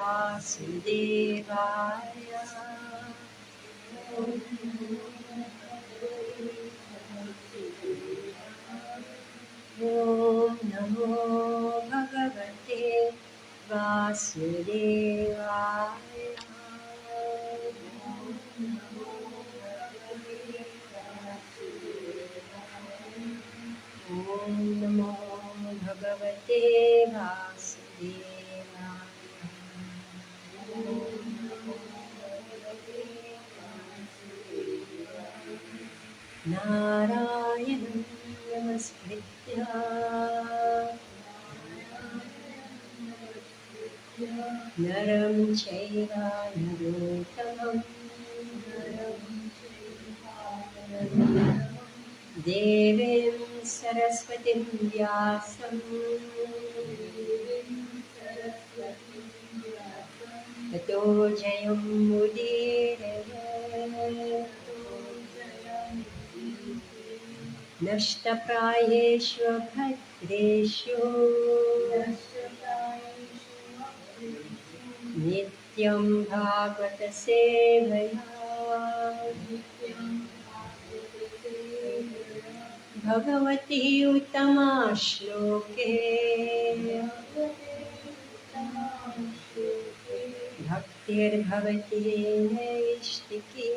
वासुदेवाय। ॐ नमो भगवते वासुदेवाय। ॐ नमो भगवते वासुदेवाय। नारायणं नमस्कृत्य नरं चैव नरोत्तमं देवीं सरस्वतीं व्यासं ततो जयमुदीरये। नष्टप्रायेषु भद्रेषु नित्यं भागवत सेवया भगवती उत्तमा श्लोके भक्तिर्भवति नैष्टिकी।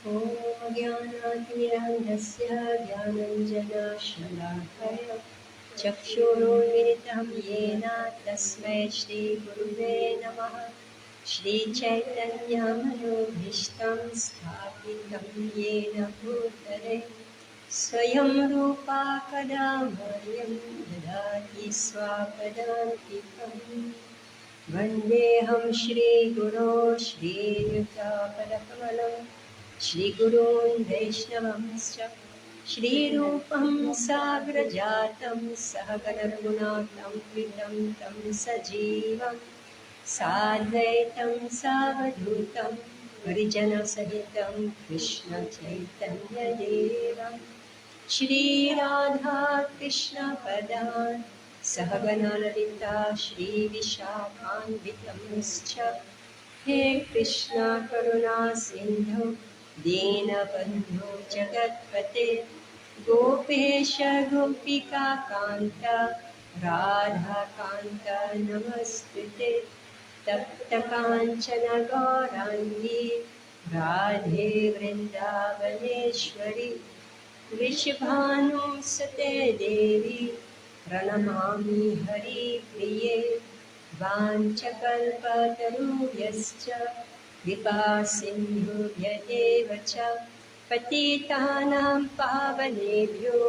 ॐ ज्ञानातिमिरन्धस्य ज्ञानञ्जनशलाकया चक्षुरुन्मिलितं येन तस्मै श्रीगुरुवे नमः। श्रीचैतन्यमनोभीष्टं स्थापितं येन भूतले स्वयं रूपा कदा मह्यं ददाति स्वापदान्तिकम्। वन्देऽहं श्रीगुरो श्रीयुतापदकमलं श्रीगुरून् वैष्णवंश्च श्रीरूपं साग्रजातं सहगणरघुनाथं प्रीतं तं सजीवं साद्वैतं सावधूतं परिजनसहितं कृष्णचैतन्यदेवं श्रीराधा कृष्णपदान् सहगणललिता श्रीविशाखान्वितंश्च। हे कृष्ण करुणा सिन्धु दीनबन्धो जगत्पते गोपेश गोपिकान्त राधाकान्त नमस्तुते। तप्तकाञ्चन गौराङ्गी राधे वृन्दावनेश्वरी वृषभानुसुते देवी प्रणमामि हरिप्रिये। वाञ्छकल्पतरुभ्यश्च कृपासिन्धुभ्येव च पतितानां पावनेभ्यो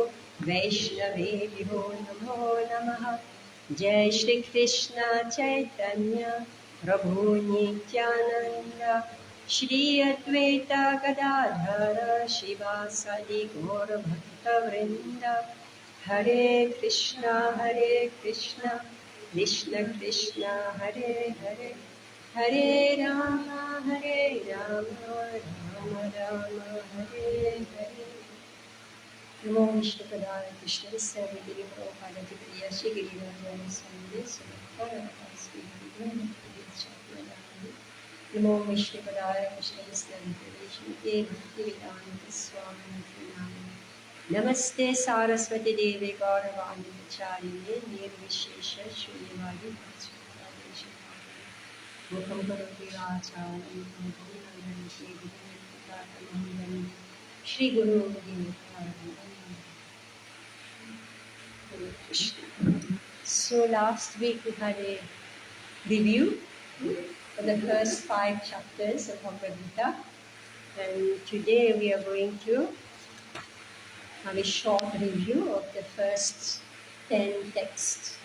वैष्णवेभ्यो नमो नमः। जय श्री कृष्ण चैतन्य प्रभु नित्यानन्द श्री अद्वैत गदाधर शिवासादि गौरभक्तवृन्द। हरे कृष्ण कृष्ण कृष्ण हरे हरे हरे राम राम राम हरे हरे। नमो विष्णुपदाय कृष्णस्य गिरिप्रभुपादति प्रिय श्री गिरिराजाय नमो विष्णुपदाय कृष्णस्य विष्णुते भक्तिवेदान्त स्वामी नामिने। नमस्ते सारस्वती देवी गौरवाणी प्रचारिणे निर्विशेष शून्यवादी मुखं करोति वाचालं श्री गुरु Krishna. So last week we had a review for the first 5 chapters of Bhagavad Gita, and today we are going to have a short review of the first 10 texts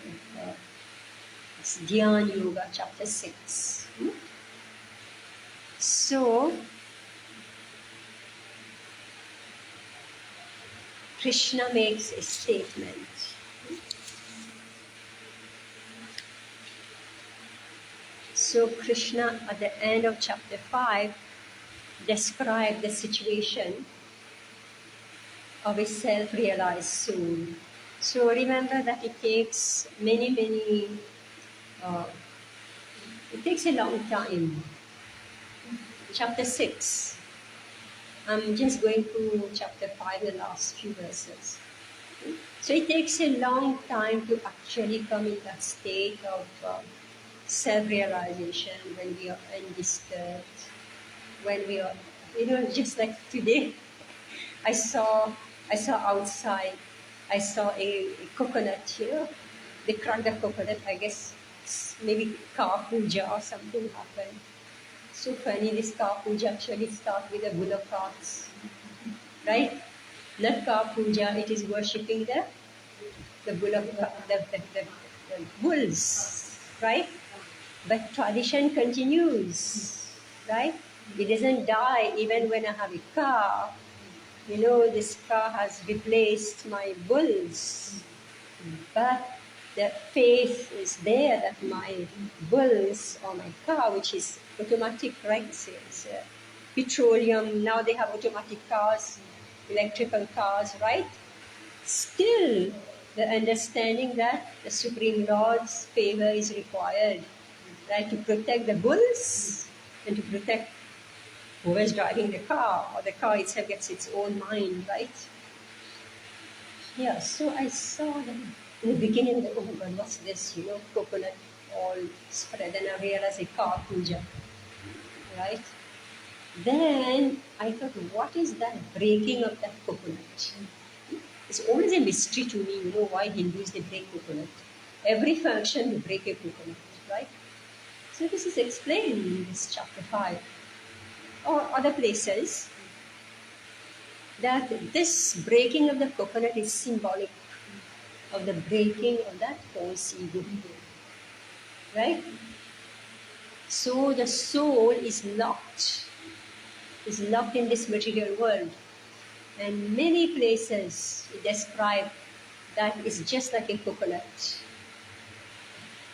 of Dhyan Yoga, chapter 6. So, Krishna makes a statement. So, Krishna at the end of chapter 5 described the situation of a self-realized soul. So remember that it takes it takes a long time. Chapter 6. I'm just going through chapter 5, the last few verses. So it takes a long time to actually come in that state of self-realization when we are undisturbed, when we are, just like today, I saw outside, I saw a coconut, they cracked the coconut, I guess maybe car puja or something happened. So funny, this car puja actually starts with the bullock carts, right? Not car puja, it is worshipping the bullock, the bulls, right? But tradition continues, right? It doesn't die even when I have a car. This car has replaced my bulls, but the faith is there that my bulls or my car, which is automatic, right? It's petroleum. Now they have automatic cars, electrical cars, right? Still, the understanding that the Supreme Lord's favor is required, right, to protect the bulls and to protect who is driving the car, or the car itself gets its own mind, right? Yeah, so I saw them in the beginning, oh God, what's this, coconut all spread, and I realized a car puja, right? Then I thought, what is that breaking of that coconut? It's always a mystery to me, why Hindus, they break coconut. Every function, they break a coconut, right? So this is explained in this chapter 5. Or other places, that this breaking of the coconut is symbolic of the breaking of that false ego, right? So the soul is locked in this material world. And many places describe that it's just like a coconut,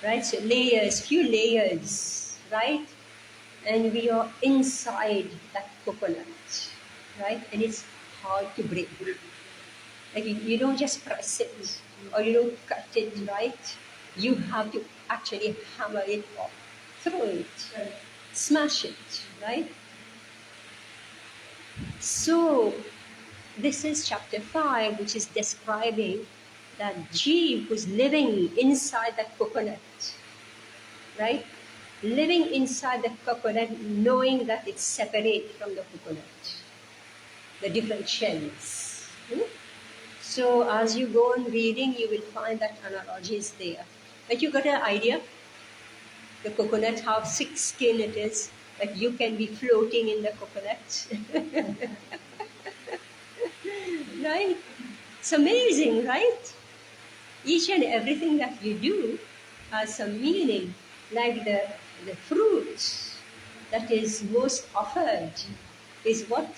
right? So few layers, right? And we are inside that coconut, right? And it's hard to break. Like you don't just press it or you don't cut it, right? You have to actually hammer it or throw it, smash it, right? So this is chapter 5, which is describing that Jeev who's living inside that coconut, right? Living inside the coconut, knowing that it's separate from the coconut, the different shells. So as you go on reading, you will find that analogy is there. But you got an idea? The coconut, how thick skin it is, that you can be floating in the coconut. Right? It's amazing, right? Each and everything that you do has some meaning. Like the fruit that is most offered is what?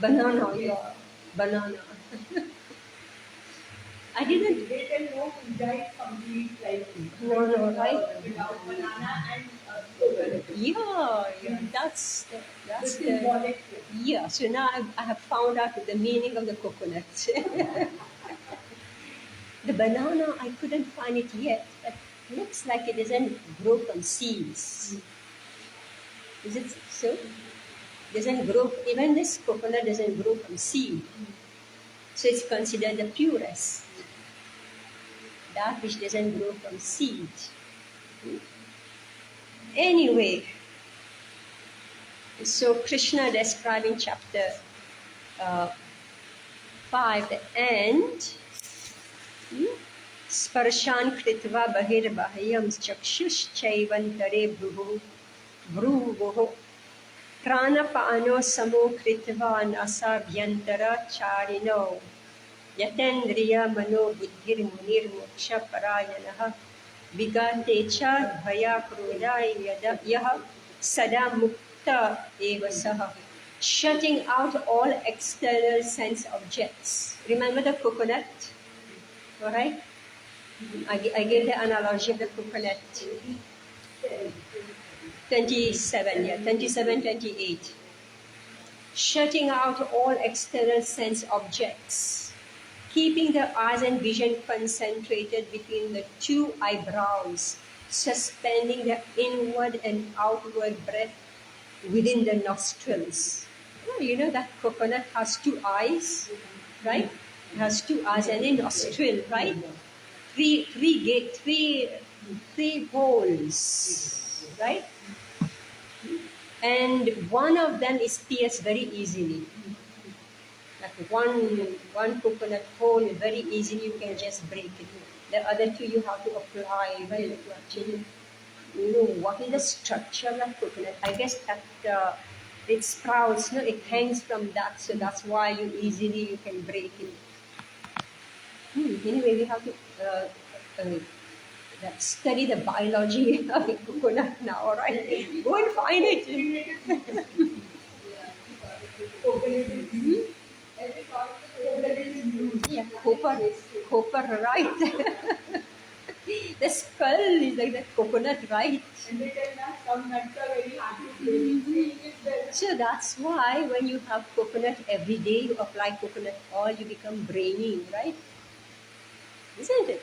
Banana, yeah. Banana. I didn't. They can know who died complete like No, right? without banana and coconut. Yeah, that's The symbolic. yeah. So now I have found out the meaning of the coconut. The banana, I couldn't find it yet, but it looks like it doesn't grow from seeds. Is it so? Doesn't grow. Even this coconut doesn't grow from seed. So it's considered the purest. That which doesn't grow from seed. Anyway, so Krishna described in chapter 5, the end, Sparshan kritva bahir bahyam chakshush chaivantare bhruvoh pranapano samo kritva nasabhyantara charino yatendriya mano buddhir munir moksha parayanah vigante cha bhaya krodaya yah sada mukta eva saha, shutting out all external sense objects. Remember the coconut? All right? I gave the analogy of the coconut. 27, 28. Shutting out all external sense objects. keeping the eyes and vision concentrated between the two eyebrows, suspending the inward and outward breath within the nostrils. Oh, you know that coconut has two eyes, right? It has two eyes and a nostril, right? Three holes, right? And one of them is pierced very easily. Like one coconut hole very easily you can just break it. The other two you have to apply, right? To actually what is the structure of coconut. I guess that it sprouts, no, it hangs from that, so that's why you can break it. Anyway, we have to study the biology of the coconut now, right? Go and find it. Yeah, copper, right? The skull is like the coconut, right? And they tell us some nuts are very hard to break. So that's why when you have coconut every day, you apply coconut oil, you become brainy, right? Isn't it?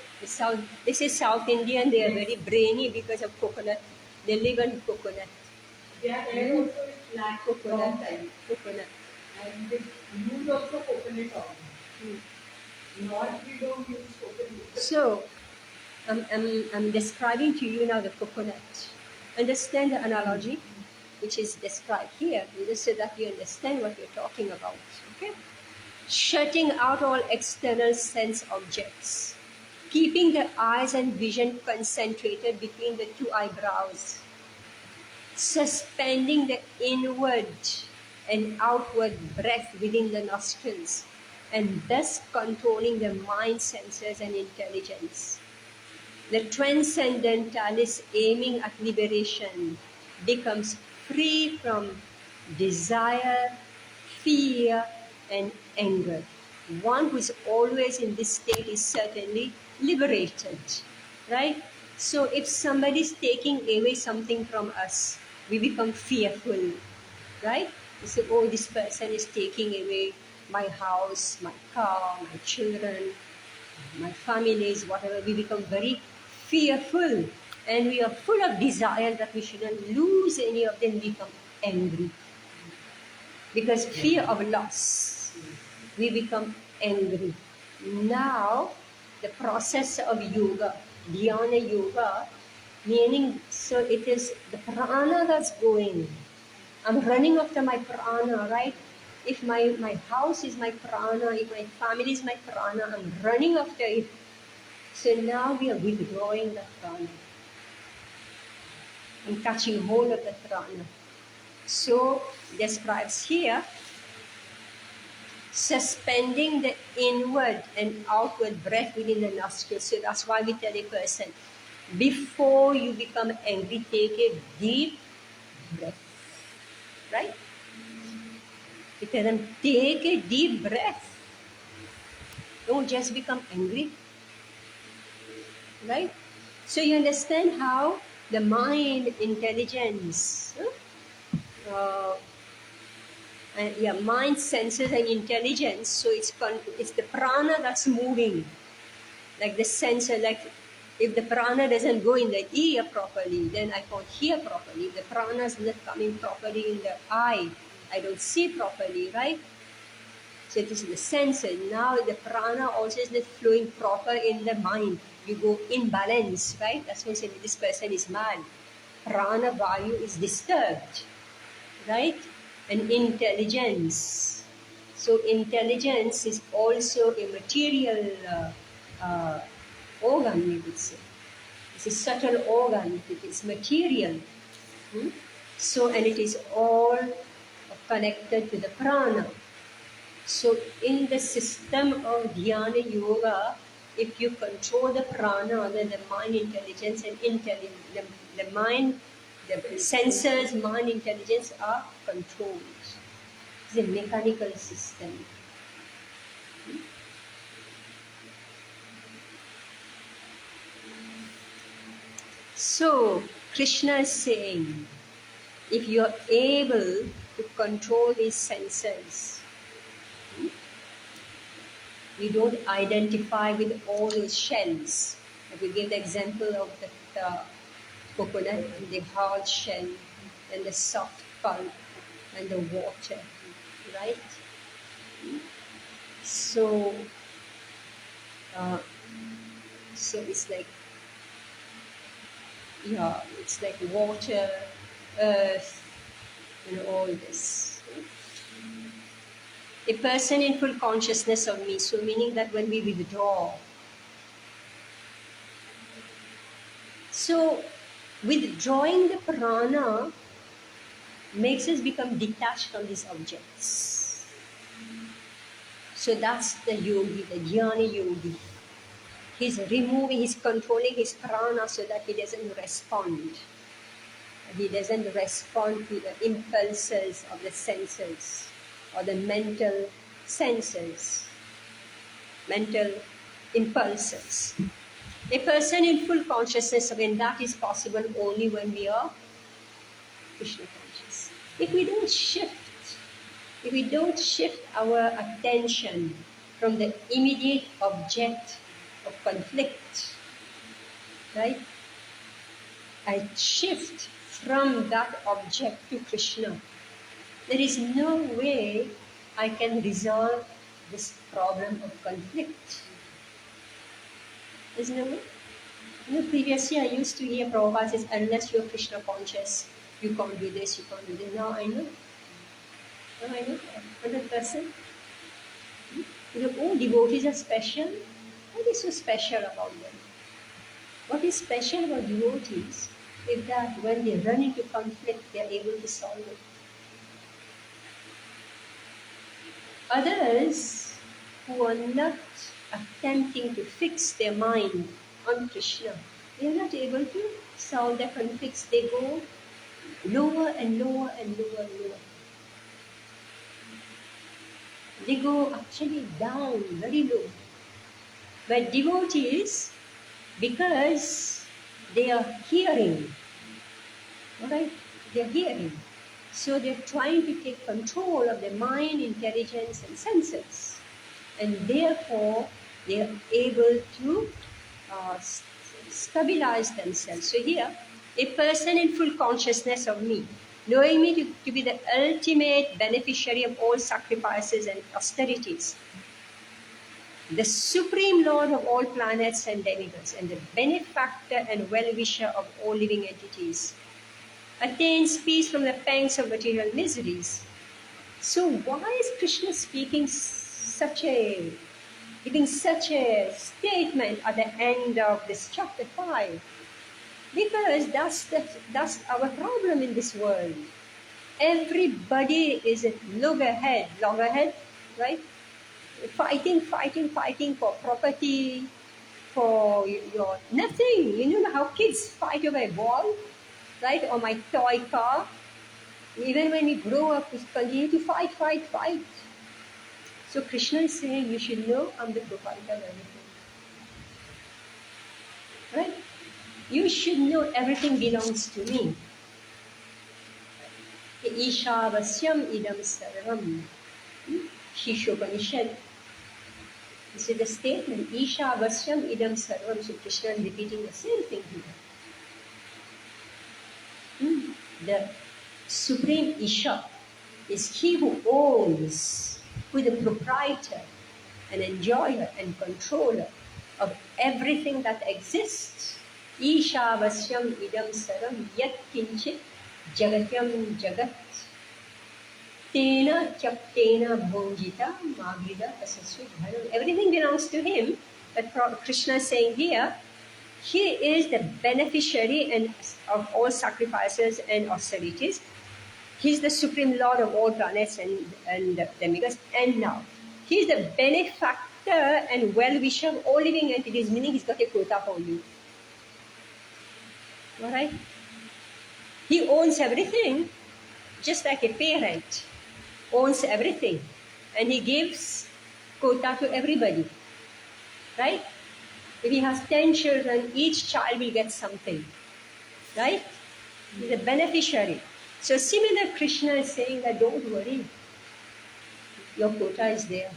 This is South Indian, they are very brainy because of coconut. They live on coconut. Their hair also is black, Coconut. coconut. And they use also coconut oil. Not we don't use coconut. So, I'm describing to you now the coconut. Understand the analogy which is described here, just so that you understand what we're talking about. Okay? Shutting out all external sense objects, keeping the eyes and vision concentrated between the two eyebrows, suspending the inward and outward breath within the nostrils, and thus controlling the mind, senses, and intelligence. The transcendentalist aiming at liberation becomes free from desire, fear, and anger. One who is always in this state is certainly liberated, right? So if somebody is taking away something from us, we become fearful, right? We say, oh, this person is taking away my house, my car, my children, my families, whatever. We become very fearful, and we are full of desire that we shouldn't lose any of them. We become angry because fear of loss. We become angry. Now, the process of yoga, dhyana yoga, meaning, so it is the prana that's going. I'm running after my prana, right? If my house is my prana, if my family is my prana, I'm running after it. So now we are withdrawing the prana and catching hold of the prana. So describes here, suspending the inward and outward breath within the nostrils. So that's why we tell a person, before you become angry, take a deep breath. Right? We tell them, take a deep breath. Don't just become angry. Right? So you understand how the mind, intelligence, mind, senses, and intelligence. So it's the prana that's moving, like the sensor. Like if the prana doesn't go in the ear properly, then I can't hear properly. If the prana is not coming properly in the eye, I don't see properly, right? So this is the sensor. Now the prana also is not flowing proper in the mind. You go imbalance, right? That's why I say this person is mad. Prana vayu is disturbed, right? And intelligence. So intelligence is also a material organ, we would say. It's a subtle organ. It is material. So, and it is all connected to the prana. So in the system of dhyana yoga, if you control the prana, then the mind, intelligence, and the mind, the sensors, mind, intelligence are controlled. It's a mechanical system. So Krishna is saying, if you are able to control these senses, We don't identify with all those shells. Like we give the example of the coconut, the hard shell, and the soft pulp, and the water, right? So, uh, so it's like, yeah, it's like water, earth, and all this. A person in full consciousness of me, so meaning that when we withdraw, so withdrawing the prana makes us become detached from these objects. So that's the yogi, the jnana yogi. He's removing, he's controlling his prana so that he doesn't respond. He doesn't respond to the impulses of the senses or the mental senses, mental impulses. A person in full consciousness, again, that is possible only when we are Krishna conscious. If we don't shift our attention from the immediate object of conflict, right? I shift from that object to Krishna. There is no way I can resolve this problem of conflict. There's no way. Previously I used to hear Prabhupada says, unless you're Krishna conscious, you can't do this, you can't do this. Now I know. 100%. Oh, devotees are special. What is so special about them? What is special about devotees is that when they run into conflict, they are able to solve it. Others who are not attempting to fix their mind on Krishna, they are not able to solve their conflicts. They go lower and lower and lower and lower. They go actually down, very low. But devotees, because they are hearing, alright? They are hearing. So they are trying to take control of their mind, intelligence, and senses. And therefore, they are able to stabilize themselves. So here, a person in full consciousness of me, knowing me to be the ultimate beneficiary of all sacrifices and austerities, the supreme lord of all planets and demigods, and the benefactor and well-wisher of all living entities, attains peace from the pangs of material miseries. So why is Krishna giving such a statement at the end of this chapter 5? Because that's our problem in this world. Everybody is at loggerhead, right? Fighting for property, for your nothing. You know how kids fight over a ball, right? Or my toy car. Even when we grow up, we continue to fight. So Krishna is saying, you should know I'm the proprietor of everything. Right? You should know everything belongs to me. Ishavasya idam sarvam. Shishopanishad. This is the statement. Ishavasya idam sarvam. So Krishna is repeating the same thing here. The Supreme Isha is he who owns, who is the proprietor and enjoyer and controller of everything that exists. Ishavasya idam sarvam yat kinchit jagatyam jagat tena chaktena bhunjita magrida asasvi dhanam. Everything belongs to him. But Krishna is saying here, he is the beneficiary of all sacrifices and austerities. He is the supreme lord of all planets and demigods. And now, he is the benefactor and well-wisher of all living entities, meaning he's got a quota for you. Alright? He owns everything, just like a parent owns everything. And he gives quota to everybody. Right? If he has 10 children, each child will get something. Right? He's a beneficiary. So similar, Krishna is saying that don't worry. Your quota is there.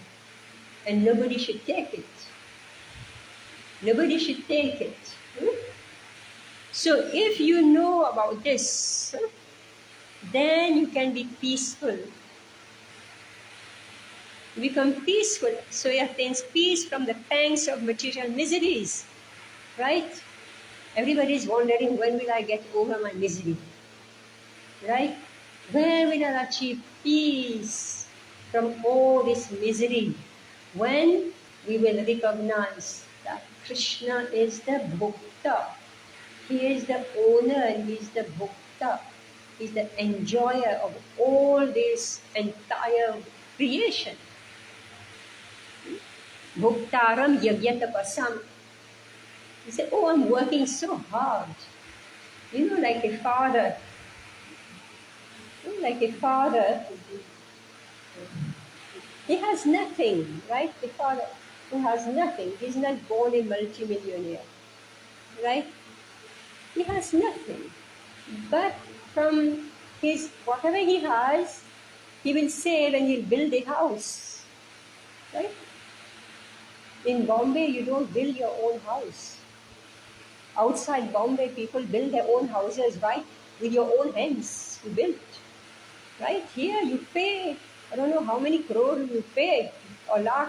and nobody should take it. Nobody should take it. So if you know about this, then you can be peaceful. Become peaceful. So he attains peace from the pangs of material miseries. Right? Everybody is wondering, when will I get over my misery? Right? When will I achieve peace from all this misery? When we will recognize that Krishna is the Bhukta. He is the owner, he is the Bhukta. He is the enjoyer of all this entire creation. Bhuktaram yagyatapasam. You say, oh, I'm working so hard. You know, like a father. Like a father, he has nothing, right? The father who has nothing. He's not born a multimillionaire, right? He has nothing. But from his whatever he has, he will save and he'll build a house, right? In Bombay, you don't build your own house. Outside Bombay, people build their own houses, right? With your own hands, you build. Right? Here you pay, I don't know how many crore you pay, or lakh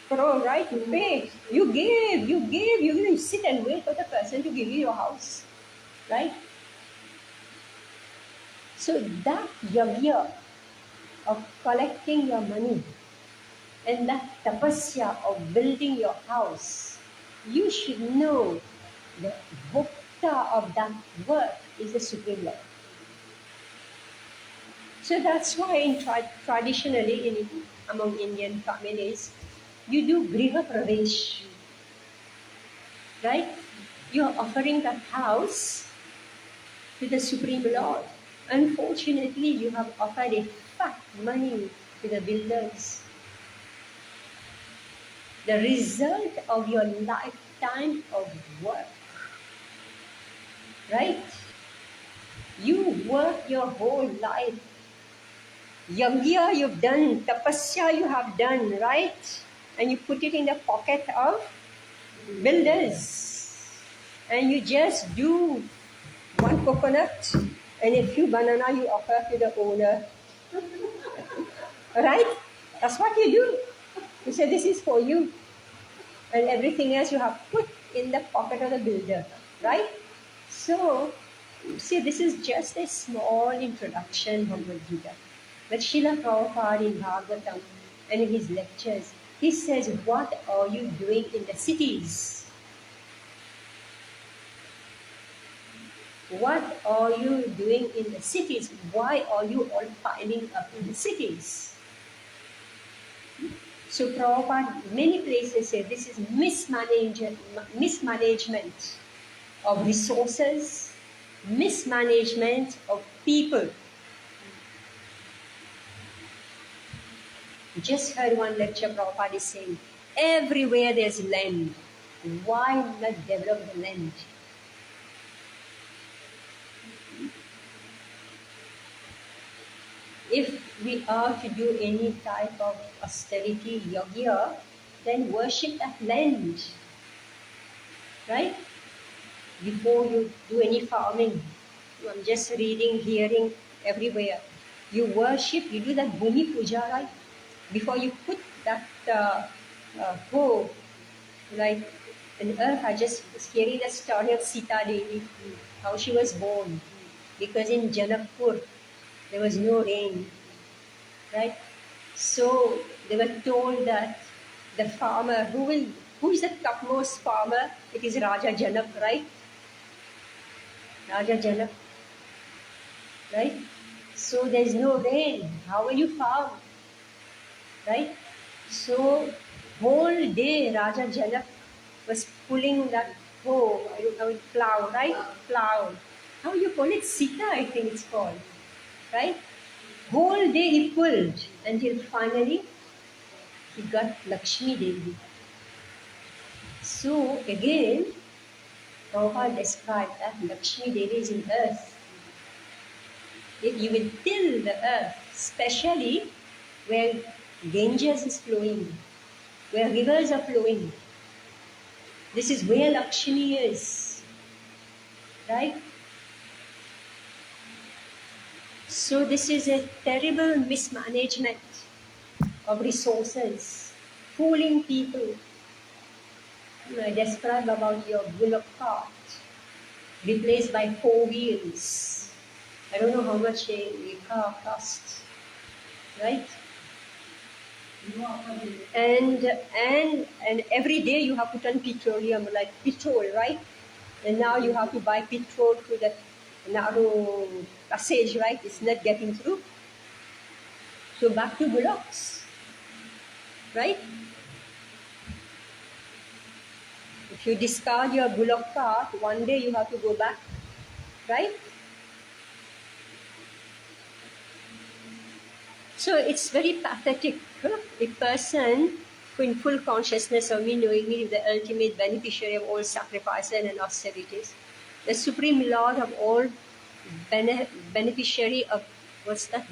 crore, right? You pay, you give, you sit and wait for the person to give you your house. Right? So that yagya of collecting your money and that tapasya of building your house, you should know the bhukta of that work is the Supreme Lord. So that's why traditionally among Indian families, you do Griha Pravesh. Right? You're offering that house to the Supreme Lord. Unfortunately, you have offered a fat money to the builders. The result of your lifetime of work. Right? You work your whole life. Yagya you've done, tapasya you have done, right? And you put it in the pocket of builders. And you just do one coconut and a few banana you offer to the owner. Right? That's what you do. You say, this is for you. And everything else you have put in the pocket of the builder. Right? So, see, this is just a small introduction of Bhagavad Gita. But Srila Prabhupada in Bhagavatam and in his lectures, he says, what are you doing in the cities? What are you doing in the cities? Why are you all piling up in the cities? So Prabhupada, many places say this is mismanagement of resources, mismanagement of people. Just heard one lecture Prabhupada is saying, everywhere there's land. Why not develop the land? If we are to do any type of austerity yagya, then worship that land. Right? Before you do any farming, I'm just reading, hearing everywhere. You worship, you do that Bhumi Puja, right? Before you put that hoe, like on earth, I just was hearing the story of Sita Devi, how she was born. Because in Janakpur, there was no rain, right? So they were told that the farmer, who is the topmost farmer? It is Raja Janak, right? Raja Janak, right? So there's no rain. How will you farm? Right? So whole day Raja Janak was pulling that hoe, I will plow, right? Plow. How you call it? Sita, I think it's called. Right? Whole day he pulled until finally he got Lakshmi Devi. So again, Prabhupada described that Lakshmi Devi is in earth. If you will till the earth, especially where Ganges is flowing, where rivers are flowing. This is where Lakshmi is, right? So this is a terrible mismanagement of resources, fooling people. I describe about your bullock cart replaced by 4 wheels. I don't know how much a car costs, right? And every day you have to turn petroleum, like petrol, right? And now you have to buy petrol through the narrow passage, right? It's not getting through. So back to bullocks, right? If you discard your bullock cart, one day you have to go back, right? So it's very pathetic. A person who in full consciousness of me, knowing me, is the ultimate beneficiary of all sacrifices and austerities, the supreme lord of all beneficiary of, what's that?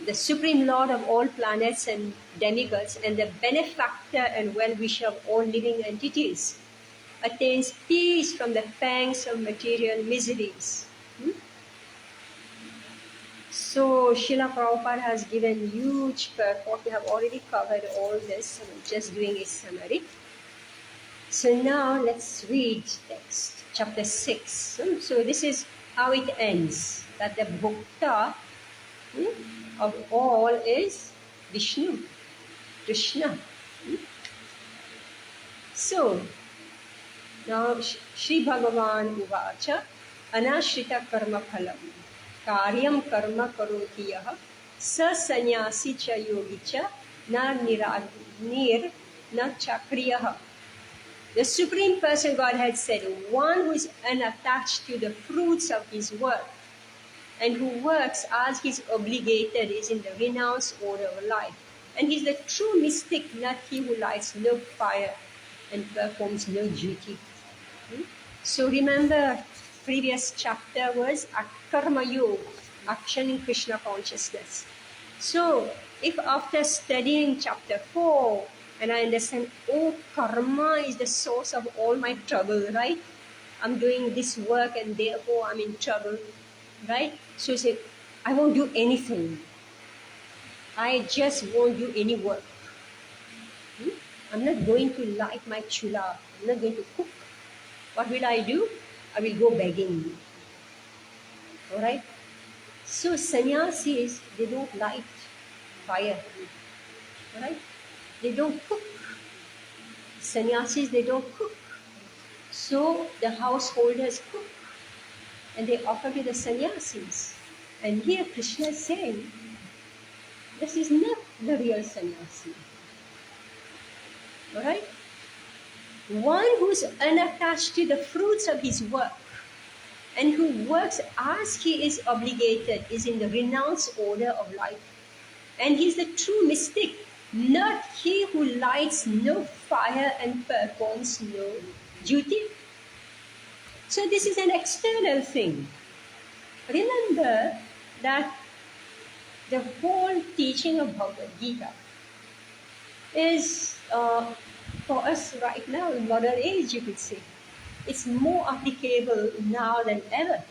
The supreme lord of all planets and demigods, and the benefactor and well-wisher of all living entities, attains peace from the pangs of material miseries. So Srila Prabhupada has given huge purport. We have already covered all this. I'm just doing a summary. So now let's read text, chapter 6. So this is how it ends. That the Bhukta of all is Vishnu, Krishna. So now Sri Bhagavan Uvacha Anashrita Karma Phalam Karyam Karma Karoti Yaha Sa Sannyasi Cha Yogi Cha Na Nir Na Chakriyaha. The Supreme Person Godhead said, one who is unattached to the fruits of his work and who works as he is obligated is in the renounced order of life. And he is the true mystic, not he who lights no fire and performs no duty. So remember, previous chapter was Karma Yoga, action in Krishna consciousness. So if after studying chapter 4, and I understand, oh, karma is the source of all my trouble, right? I'm doing this work and therefore I'm in trouble, right? So you say, I won't do anything. I just won't do any work. I'm not going to light my chula. I'm not going to cook. What will I do? I will go begging. All right? So sannyasis, they don't light fire. All right? They don't cook. Sannyasis, they don't cook. So the householders cook and they offer to the sannyasis. And here Krishna is saying, this is not the real sannyasi. Alright? One who is unattached to the fruits of his work and who works as he is obligated is in the renounced order of life. And he is the true mystic, not he who lights no fire and performs no duty. So this is an external thing. Remember that the whole teaching of Bhagavad Gita is, for us right now, in modern age, you could say, it's more applicable now than ever.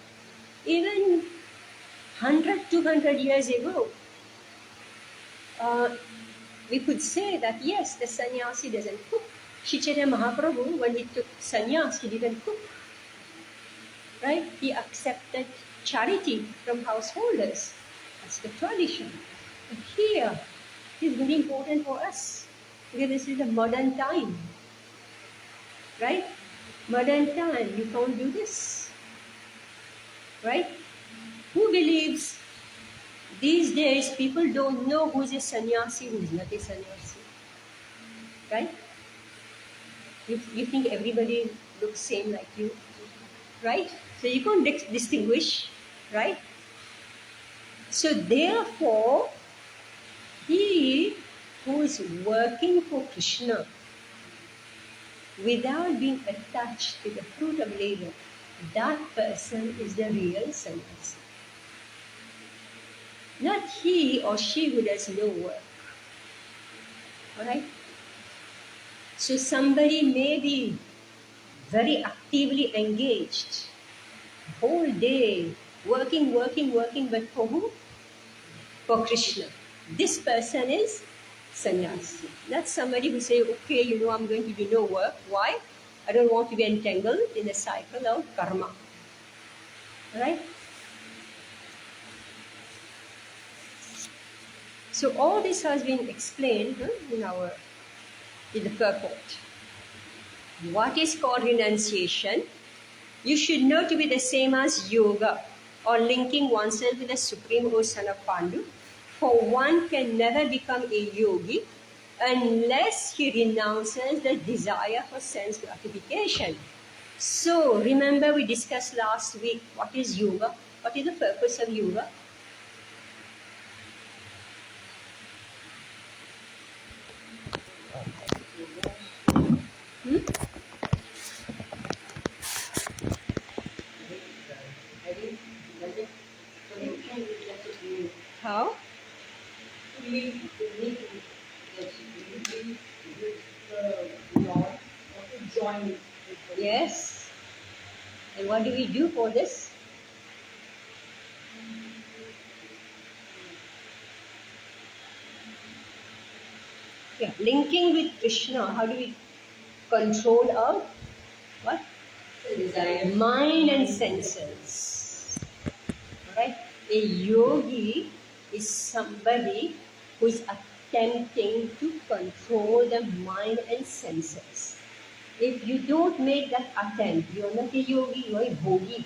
Even 100, 200 years ago, we could say that yes, the sannyasi doesn't cook. Chaitanya Mahaprabhu, when he took sannyas, he didn't cook. Right? He accepted charity from householders. That's the tradition. But here, it is very important for us. Because this is a modern time. Right? Modern time, you can't do this. Right? Who believes these days people don't know who is a sannyasi, who is not a sannyasi? Right? You think everybody looks same like you? Right? So you can't distinguish, right? So therefore, he who is working for Krishna without being attached to the fruit of labor, that person is the real sannyasi. Not he or she who does no work. Alright? So somebody may be very actively engaged, whole day, working, but for who? For Krishna. This person is sannyasi. That's somebody who say, okay, I'm going to do no work. Why? I don't want to be entangled in the cycle of karma. Right? So all this has been explained in the purport. What is called renunciation? You should know to be the same as yoga, or linking oneself with the Supreme O Son of Pandu. For one can never become a yogi unless he renounces the desire for sense gratification. So, remember we discussed last week what is yoga? What is the purpose of yoga? Hmm? How? To live with the Lord, or to join with the Lord. Yes. And what do we do for this? Yeah, linking with Krishna. How do we control our what? Desire. Mind and senses. Right? A yogi is somebody who is attempting to control the mind and senses. If you don't make that attempt, you're not a yogi, you're a bhogi.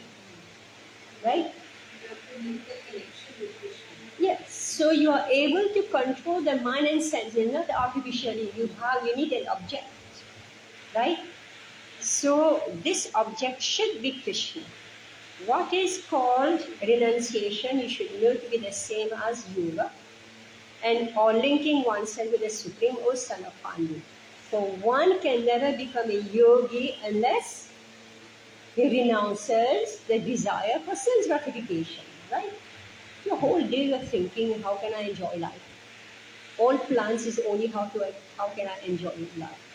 Right? You have to make the connection with Krishna. Yes. So you are able to control the mind and senses, not artificially. You need an object. Right? So this object should be Krishna. What is called renunciation, you should know to be the same as yoga, and or linking oneself with the Supreme O Son of Pandu. For one can never become a yogi unless he renounces the desire for sense gratification, right? The whole day you're thinking, how can I enjoy life? All plans is only how can I enjoy life?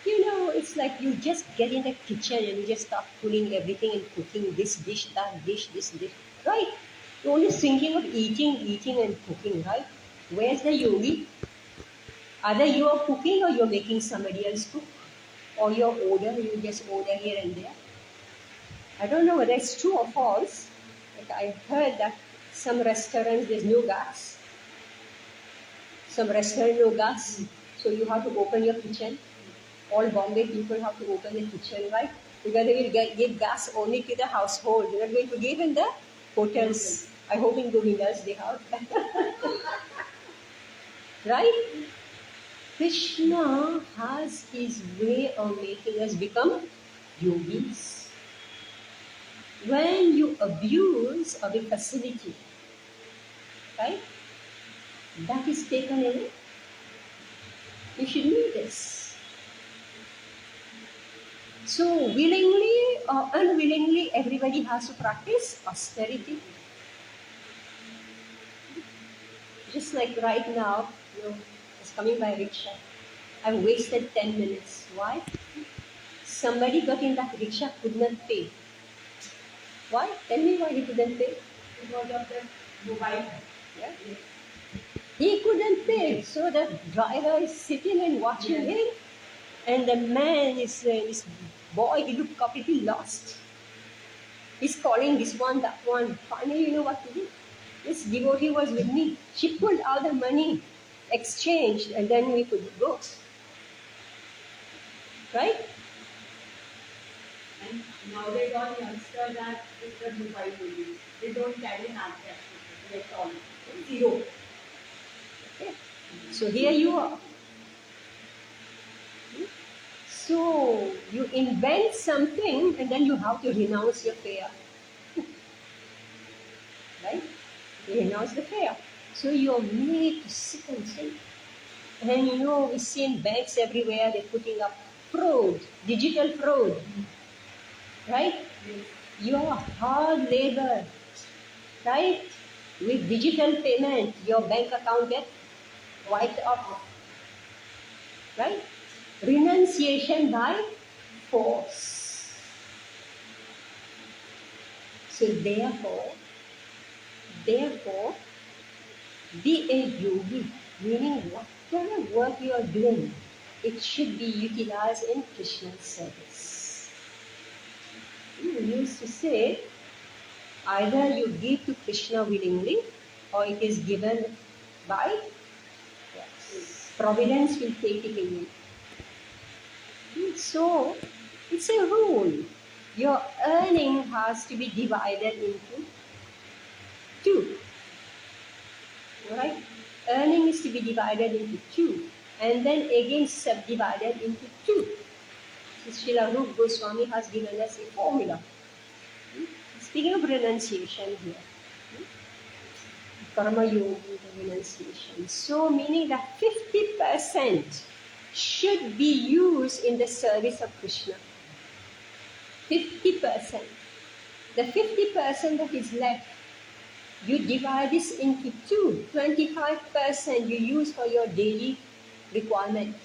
It's like you just get in the kitchen and you just start pulling everything and cooking this dish, that dish, this dish, right? You're only thinking of eating and cooking, right? Where's the yogi? Either you are cooking or you're making somebody else cook. Or you just order here and there. I don't know whether it's true or false, but I heard that some restaurants there's no gas. Some restaurant no gas. So you have to open your kitchen. All Bombay people have to open the kitchen, right? Because they will give gas only to the household. They are not going to give in the hotels. I hope in Govindas they have. Right? Krishna has his way of making us become yogis. When you abuse of a facility, right? That is taken away. You should know this. So willingly or unwillingly, everybody has to practice austerity. Just like right now, it's coming by rickshaw. I've wasted 10 minutes. Why? Somebody got in that rickshaw, could not pay. Why? Tell me why he couldn't pay. Because of that mobile. Yeah? He couldn't pay. So the driver is sitting and watching him. And the man this boy, he looked completely lost. He's calling this one, that one. Finally, you know what to do? This devotee was with me. She pulled out the money, exchanged, and then we could go. Right? And nowadays all youngsters are with the mobile only. They don't carry hand cash at all. Zero. Okay. So here you are. So you invent something and then you have to renounce your fear. Right? You renounce the fear. So you're made to sit and think. And we see in banks everywhere they're putting up fraud, digital fraud. Right? Your hard labor, right? With digital payment, your bank account gets wiped off. Right? renunciation by force. So therefore, be a yogi, meaning whatever work you are doing, it should be utilized in Krishna's service. We used to say, either you give to Krishna willingly, or it is given by providence will take it away. So, it's a rule. Your earning has to be divided into two. Right? Earning is to be divided into two, and then again subdivided into two. So Srila Rupa Goswami has given us a formula. Speaking of renunciation here, Karma Yoga, renunciation. So meaning that 50% should be used in the service of Krishna. 50%. The 50% that is left, you divide this into two. 25% you use for your daily requirement.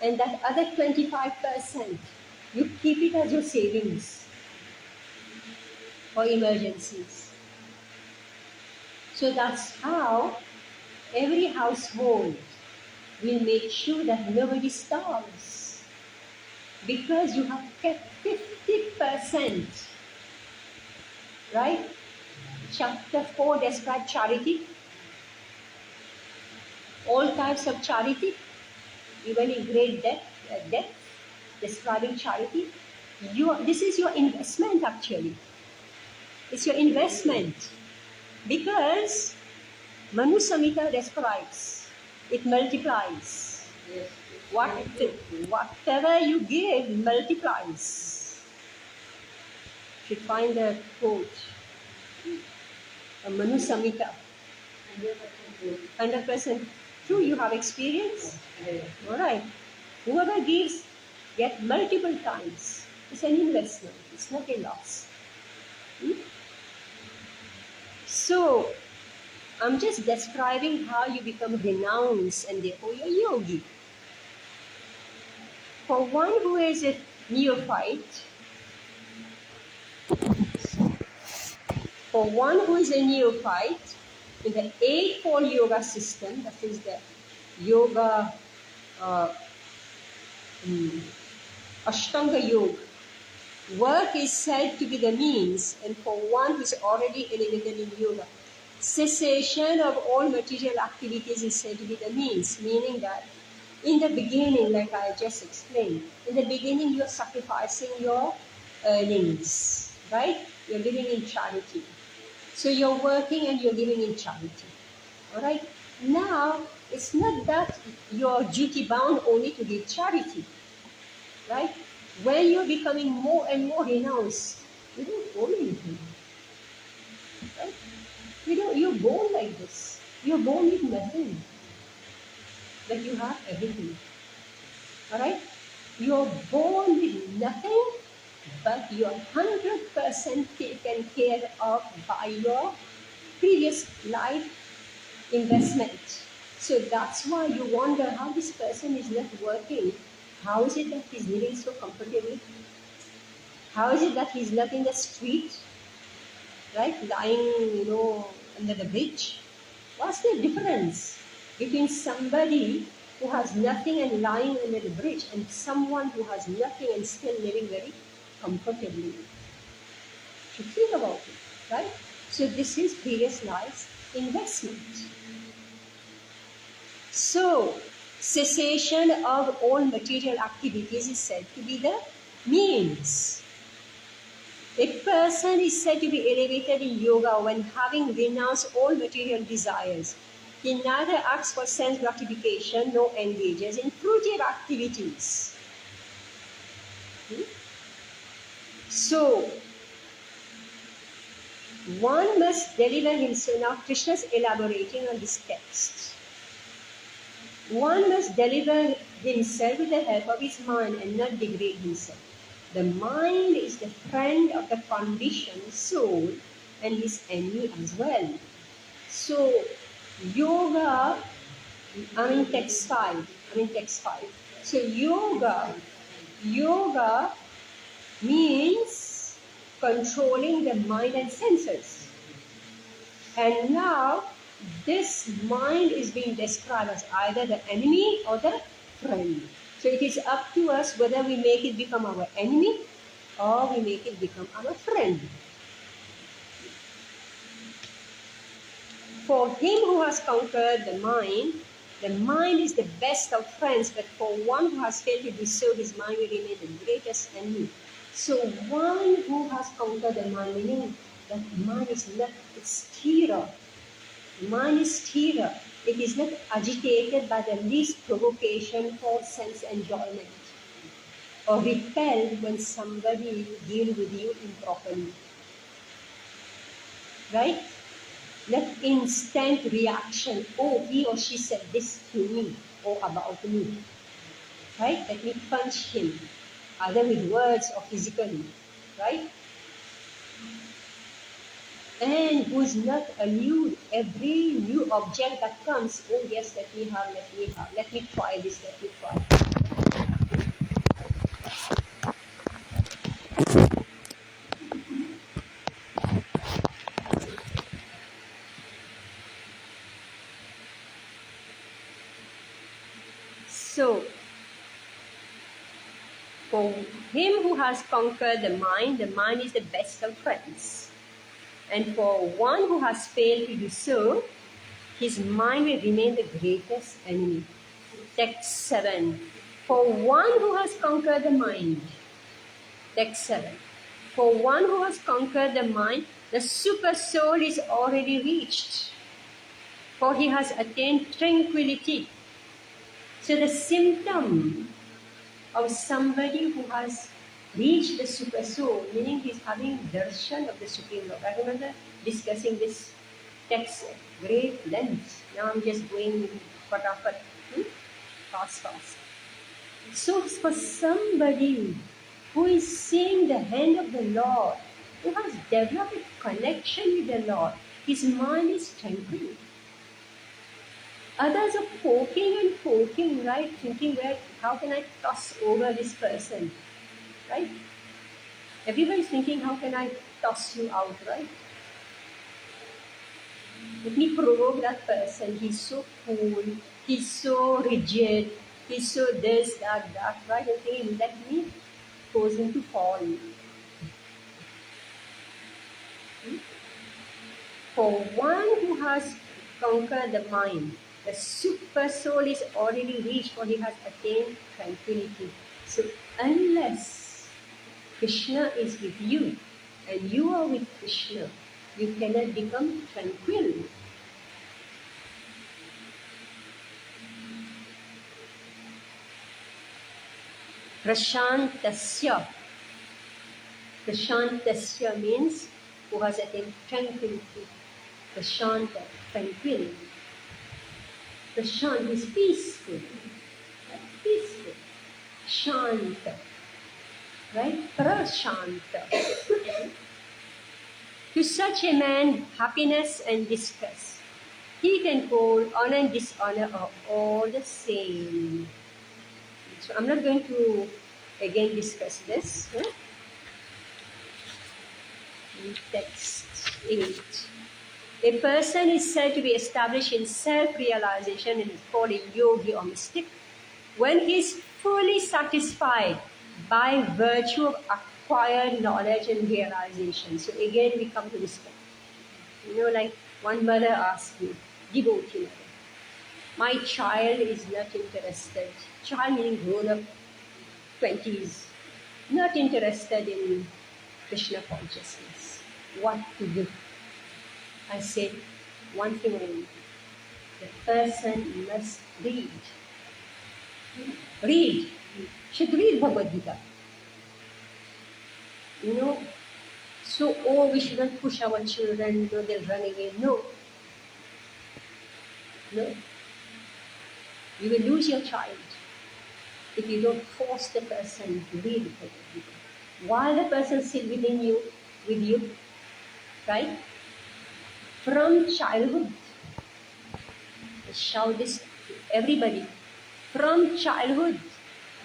And that other 25%, you keep it as your savings for emergencies. So that's how every household will make sure that nobody starves. Because you have kept 50%. Right? Chapter 4 describes charity. All types of charity, even in great depth, describing charity. This is your investment actually. It's your investment. Because Manu Samhita describes, it multiplies. Yes. Whatever you give multiplies. You should find the quote. Manu Samhita. 100% true, you have experience. Alright. Whoever gives, get multiple times. It's an investment, it's not a loss. So, I'm just describing how you become renounced and therefore you're yogi. For one who is a neophyte, in the Eightfold Yoga system, that is the Yoga, Ashtanga Yoga, work is said to be the means, and for one who is already elevated in yoga, cessation of all material activities is said to be the means, meaning that in the beginning, like I just explained, in the beginning you're sacrificing your earnings, right? You're living in charity. So you're working and you're living in charity. Alright? Now, it's not that you're duty bound only to give charity. Right? When you're becoming more and more renounced, you don't own anything. Right? You're born like this. You're born with nothing. But you have everything. Alright? You're born with nothing, but you're 100% taken care of by your previous life investment. So that's why you wonder how this person is not working. How is it that he's living so comfortably? How is it that he's not in the street, right, lying, under the bridge? What's the difference between somebody who has nothing and lying under the bridge and someone who has nothing and still living very comfortably? You think about it, right? So this is previous life's investment. So, cessation of all material activities is said to be the means. A person is said to be elevated in yoga when having renounced all material desires. He neither acts for sense gratification nor engages in fruitive activities. So, one must deliver himself. Now, Krishna is elaborating on this text. One must deliver himself with the help of his mind and not degrade himself. The mind is the friend of the conditioned soul and his enemy as well. So, yoga, text 5. So yoga means controlling the mind and senses. And now this mind is being described as either the enemy or the friend. So it is up to us whether we make it become our enemy or we make it become our friend. For him who has conquered the mind is the best of friends, but for one who has failed to do so, his mind will remain the greatest enemy. So one who has conquered the mind, meaning that mind is not, it's stira. Mind is stira. It is not agitated by the least provocation for sense enjoyment or repelled when somebody deals with you improperly. Right? Not instant reaction. Oh, he or she said this to me or about me. Right? Let me punch him. Either with words or physically. Right? And who's not allude every new object that comes. Oh yes, let me have, let me try this, let me try. So, for him who has conquered the mind is the best of friends. And for one who has failed to do so, his mind will remain the greatest enemy. Text 7. For one who has conquered the mind. Text 7. For one who has conquered the mind, the super soul is already reached. For he has attained tranquility. So the symptom of somebody who has reached the super soul, meaning he's having darshan of the Supreme Lord. I remember discussing this text at great length. Now I'm just going fast. So for somebody who is seeing the hand of the Lord, who has developed a connection with the Lord, his mind is tranquil. Others are poking, right? Thinking, how can I toss over this person, right? Everybody's thinking, how can I toss you out, right? Let me provoke that person. He's so cool, he's so rigid, he's so this, that, right? And thinking, let me cause him to fall. For one who has conquered the mind, the super soul is already reached, for he has attained tranquility. So unless Krishna is with you and you are with Krishna, you cannot become tranquil. Prashantasya. Prashantasya means who has attained tranquility. Prashanta, tranquil. Prashant is peaceful. Peaceful. Shanta. Right? Prashanta. To such a man, happiness and distress, he can hold honor and dishonor are all the same. So I'm not going to again discuss this. Text 8. A person is said to be established in self-realization and is called a yogi or mystic when he is fully satisfied by virtue of acquired knowledge and realization. So again we come to this point. Like one mother asked me, devotee mother, my child is not interested, child meaning grown up 20s, not interested in Krishna consciousness. What to do? I said, one thing only, the person must read. Should read Bhagavad Gita. So, we shouldn't push our children, they'll run away. No. You will lose your child if you don't force the person to read Bhagavad Gita. While the person sits with you, right? From childhood, I shout this to everybody. From childhood,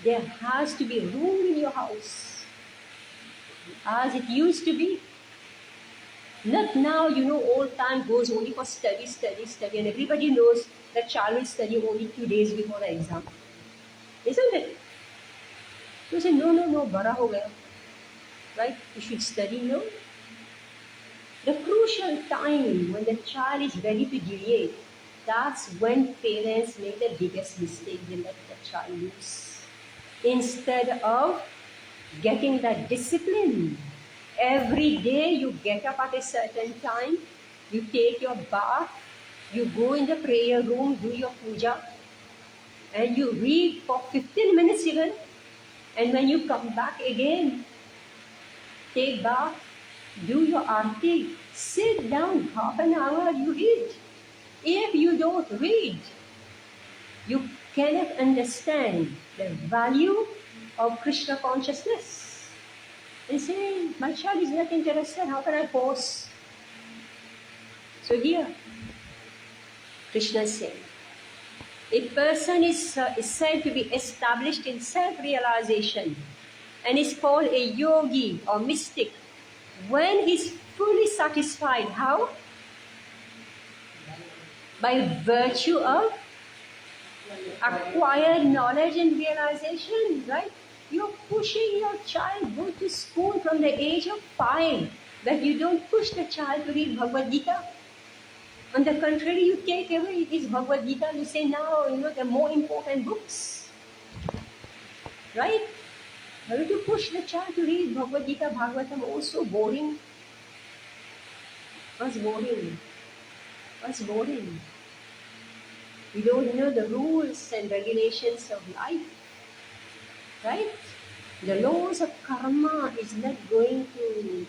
There has to be room in your house, as it used to be. Not now, all time goes only for study, and everybody knows that child will study only 2 days before the exam. Isn't it? You say, no, bada ho gaya. Right? You should study, no? The crucial time when the child is ready to deviate, that's when parents make the biggest mistake. They let the child loose. Instead of getting that discipline, every day you get up at a certain time, you take your bath, you go in the prayer room, do your puja, and you read for 15 minutes even. And when you come back again, take bath, do your aarti, sit down half an hour, you read. If you don't read, you cannot understand the value of Krishna consciousness. And say, my child is not interested, how can I force? So here, Krishna is saying, a person is said to be established in self-realization and is called a yogi or mystic when he's fully satisfied. How? By virtue of acquired knowledge and realization, right? You're pushing your child go to school from the age of 5, but you don't push the child to read Bhagavad Gita. On the contrary, you take away his Bhagavad Gita, you say now, the more important books. Right? Why would you push the child to read Bhagavad Gita, Bhagavatam? Also boring. What's boring? What's boring? You don't know the rules and regulations of life. Right? The laws of karma is not going to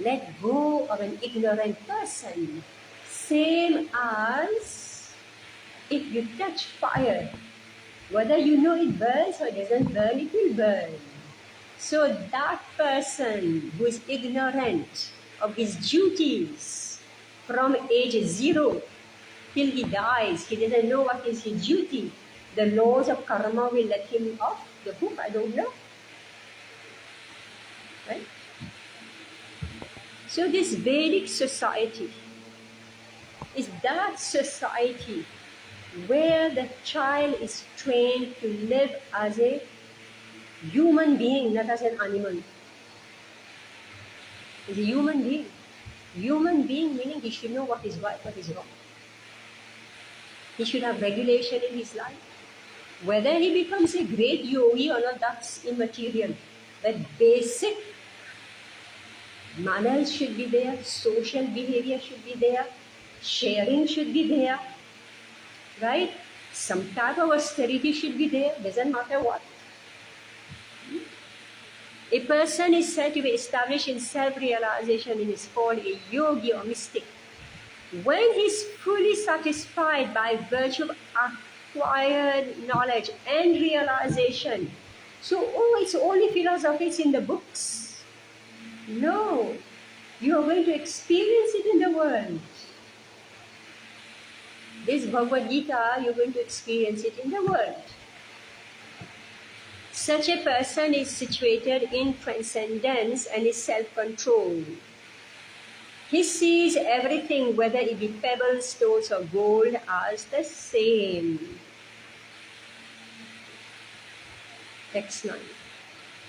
let go of an ignorant person. Same as if you touch fire, whether you know it burns or doesn't burn, it will burn. So that person who is ignorant of his duties from age 0 till he dies, he doesn't know what is his duty. The laws of karma will let him off the hook, I don't know. Right? So this Vedic society is that society where the child is trained to live as a human being, not as an animal. He's a human being. Human being meaning he should know what is right, what is wrong. He should have regulation in his life. Whether he becomes a great yogi or not, that's immaterial. But basic manners should be there, social behavior should be there, sharing should be there, right? Some type of austerity should be there, doesn't matter what. A person is said to be established in self-realization and is called a yogi or mystic when he is fully satisfied by virtue of acquired knowledge and realization. So, it's only philosophy, it's in the books. No, you are going to experience it in the world. This Bhagavad Gita, you're going to experience it in the world. Such a person is situated in transcendence and is self-controlled. He sees everything, whether it be pebbles, stones, or gold, as the same. Text 9.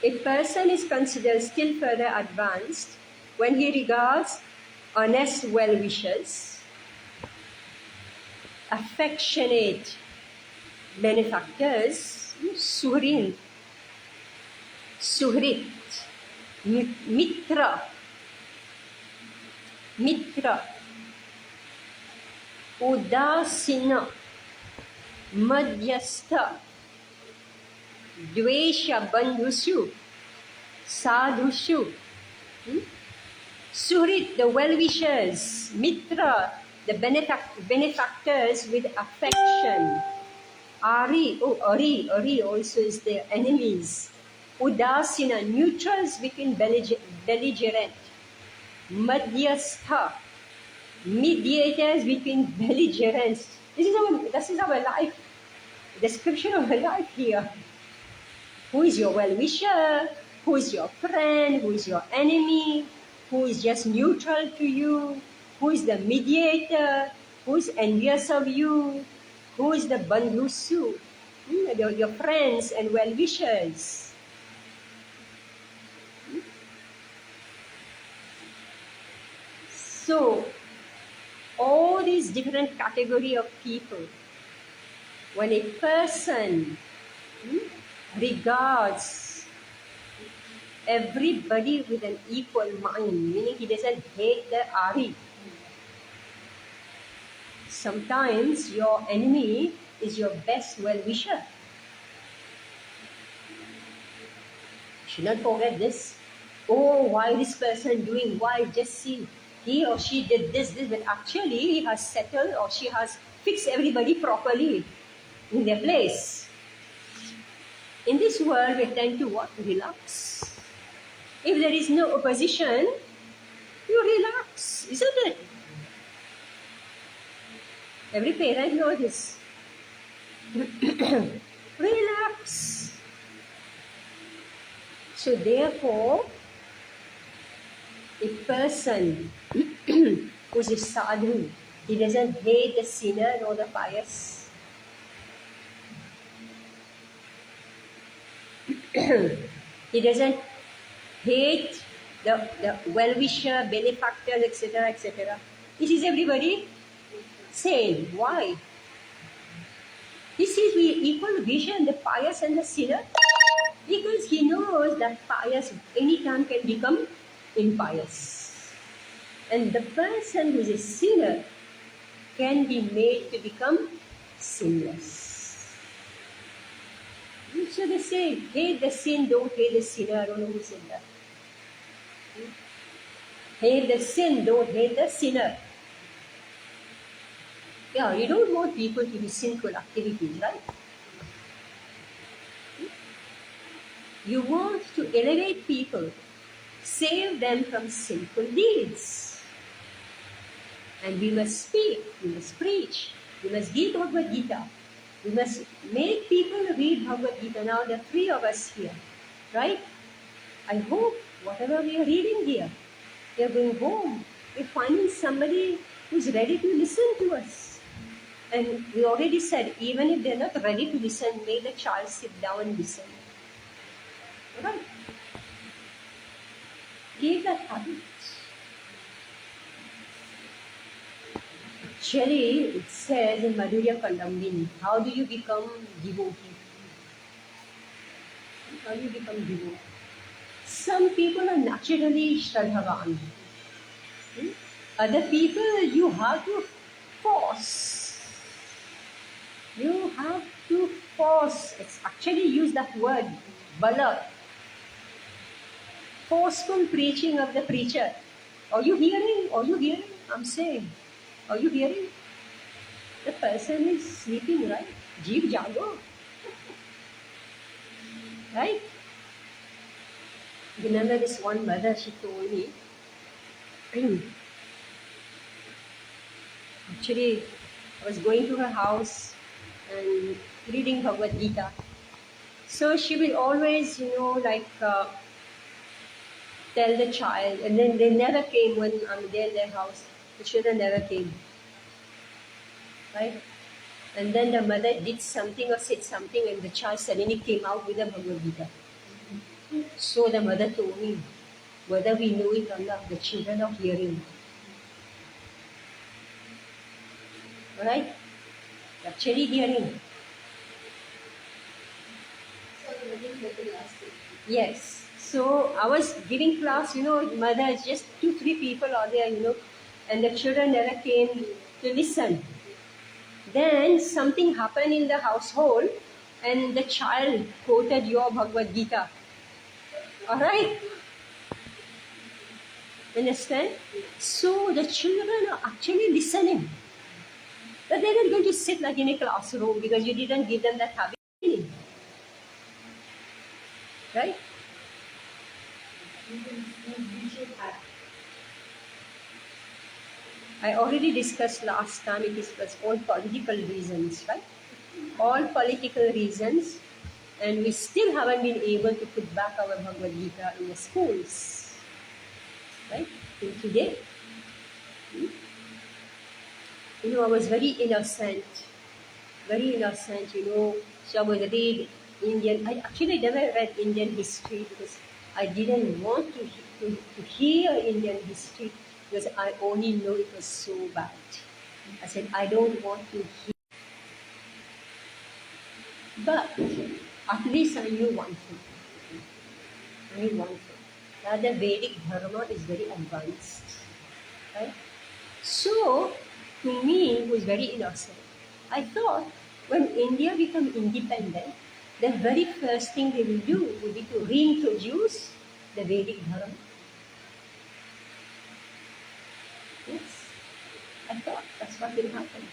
A person is considered still further advanced when he regards honest well-wishers, affectionate benefactors, suhrit, mitra, udasina, madhyastha, dvesha, bandhushu, sadhushu. Suhrit, the well-wishers, mitra, the benefactors with affection. Ari also is their enemies. Udasina, neutrals between belligerent. Madhyastha, mediators between belligerents. This is our life. Description of our life here. Who is your well-wisher? Who is your friend? Who is your enemy? Who is just neutral to you? Who is the mediator? Who is envious of you? Who is the bandhusu? Your friends and well-wishers. So, all these different category of people, when a person regards everybody with an equal mind, meaning he doesn't hate the Ari. Sometimes your enemy is your best well-wisher. Should not forget this. Oh, why this person doing? Why just see he or she did this, but actually he has settled or she has fixed everybody properly in their place. In this world, we tend to what? Relax. If there is no opposition, you relax, isn't it? Every parent knows this. Relax. So therefore, a person who is a sadhu, he doesn't hate the sinner nor the pious. He doesn't hate the well-wisher, benefactors, etc., etc. He sees everybody same. Why? He sees with equal vision the pious and the sinner, because he knows that pious anytime can become impious. And the person who is a sinner can be made to become sinless. So they say, hate the sin, don't hate the sinner. I don't know who said that. Hate the sin, don't hate the sinner. Yeah, you don't want people to do sinful activities, right? You want to elevate people, save them from sinful deeds. And we must speak, we must preach, we must give Bhagavad Gita. We must make people read Bhagavad Gita. Now there are 3 of us here, right? I hope whatever we are reading here, we are going home, we're finding somebody who's ready to listen to us. And we already said, even if they're not ready to listen, make the child sit down and listen. Right? Give that habit. Actually, it says in Madhurya Kandambini, how do you become devotee? How do you become devotee? Some people are naturally Shraddhavan. Other people, you have to force. You have to force. It's actually use that word, bala. Forceful preaching of the preacher. Are you hearing? Are you hearing? I'm saying. Are you hearing? The person is sleeping, right? Jeev jago. Right? Remember this one mother, she told me, actually, I was going to her house and reading Bhagavad Gita. So she will always, tell the child, and then they never came when I'm there in their house. The children never came. Right? And then the mother did something or said something, and the child suddenly came out with a Bhagavad Gita. So the mother told me, whether we know it or not, the children are hearing. Right? Actually hearing. Yes. So I was giving class, mother, just 2-3 people are there, and the children never came to listen. Then something happened in the household, and the child quoted your Bhagavad Gita. Alright? Understand? So the children are actually listening. But they're not going to sit like in a classroom because you didn't give them that habit. Right? I already discussed last time, it was all political reasons, right? All political reasons. And we still haven't been able to put back our Bhagavad Gita in the schools. Right? Till today. I was very innocent. Very innocent, So I was read Indian. I actually never read Indian history because I didn't want to hear Indian history because I only know it was so bad. I said, I don't want to hear. But at least I knew one thing. That the Vedic Dharma is very advanced. Right? So, to me, it was very innocent. I thought when India become independent, the very first thing they will do will be to reintroduce the Vedic Dharma. Yes, I thought that's what will happen.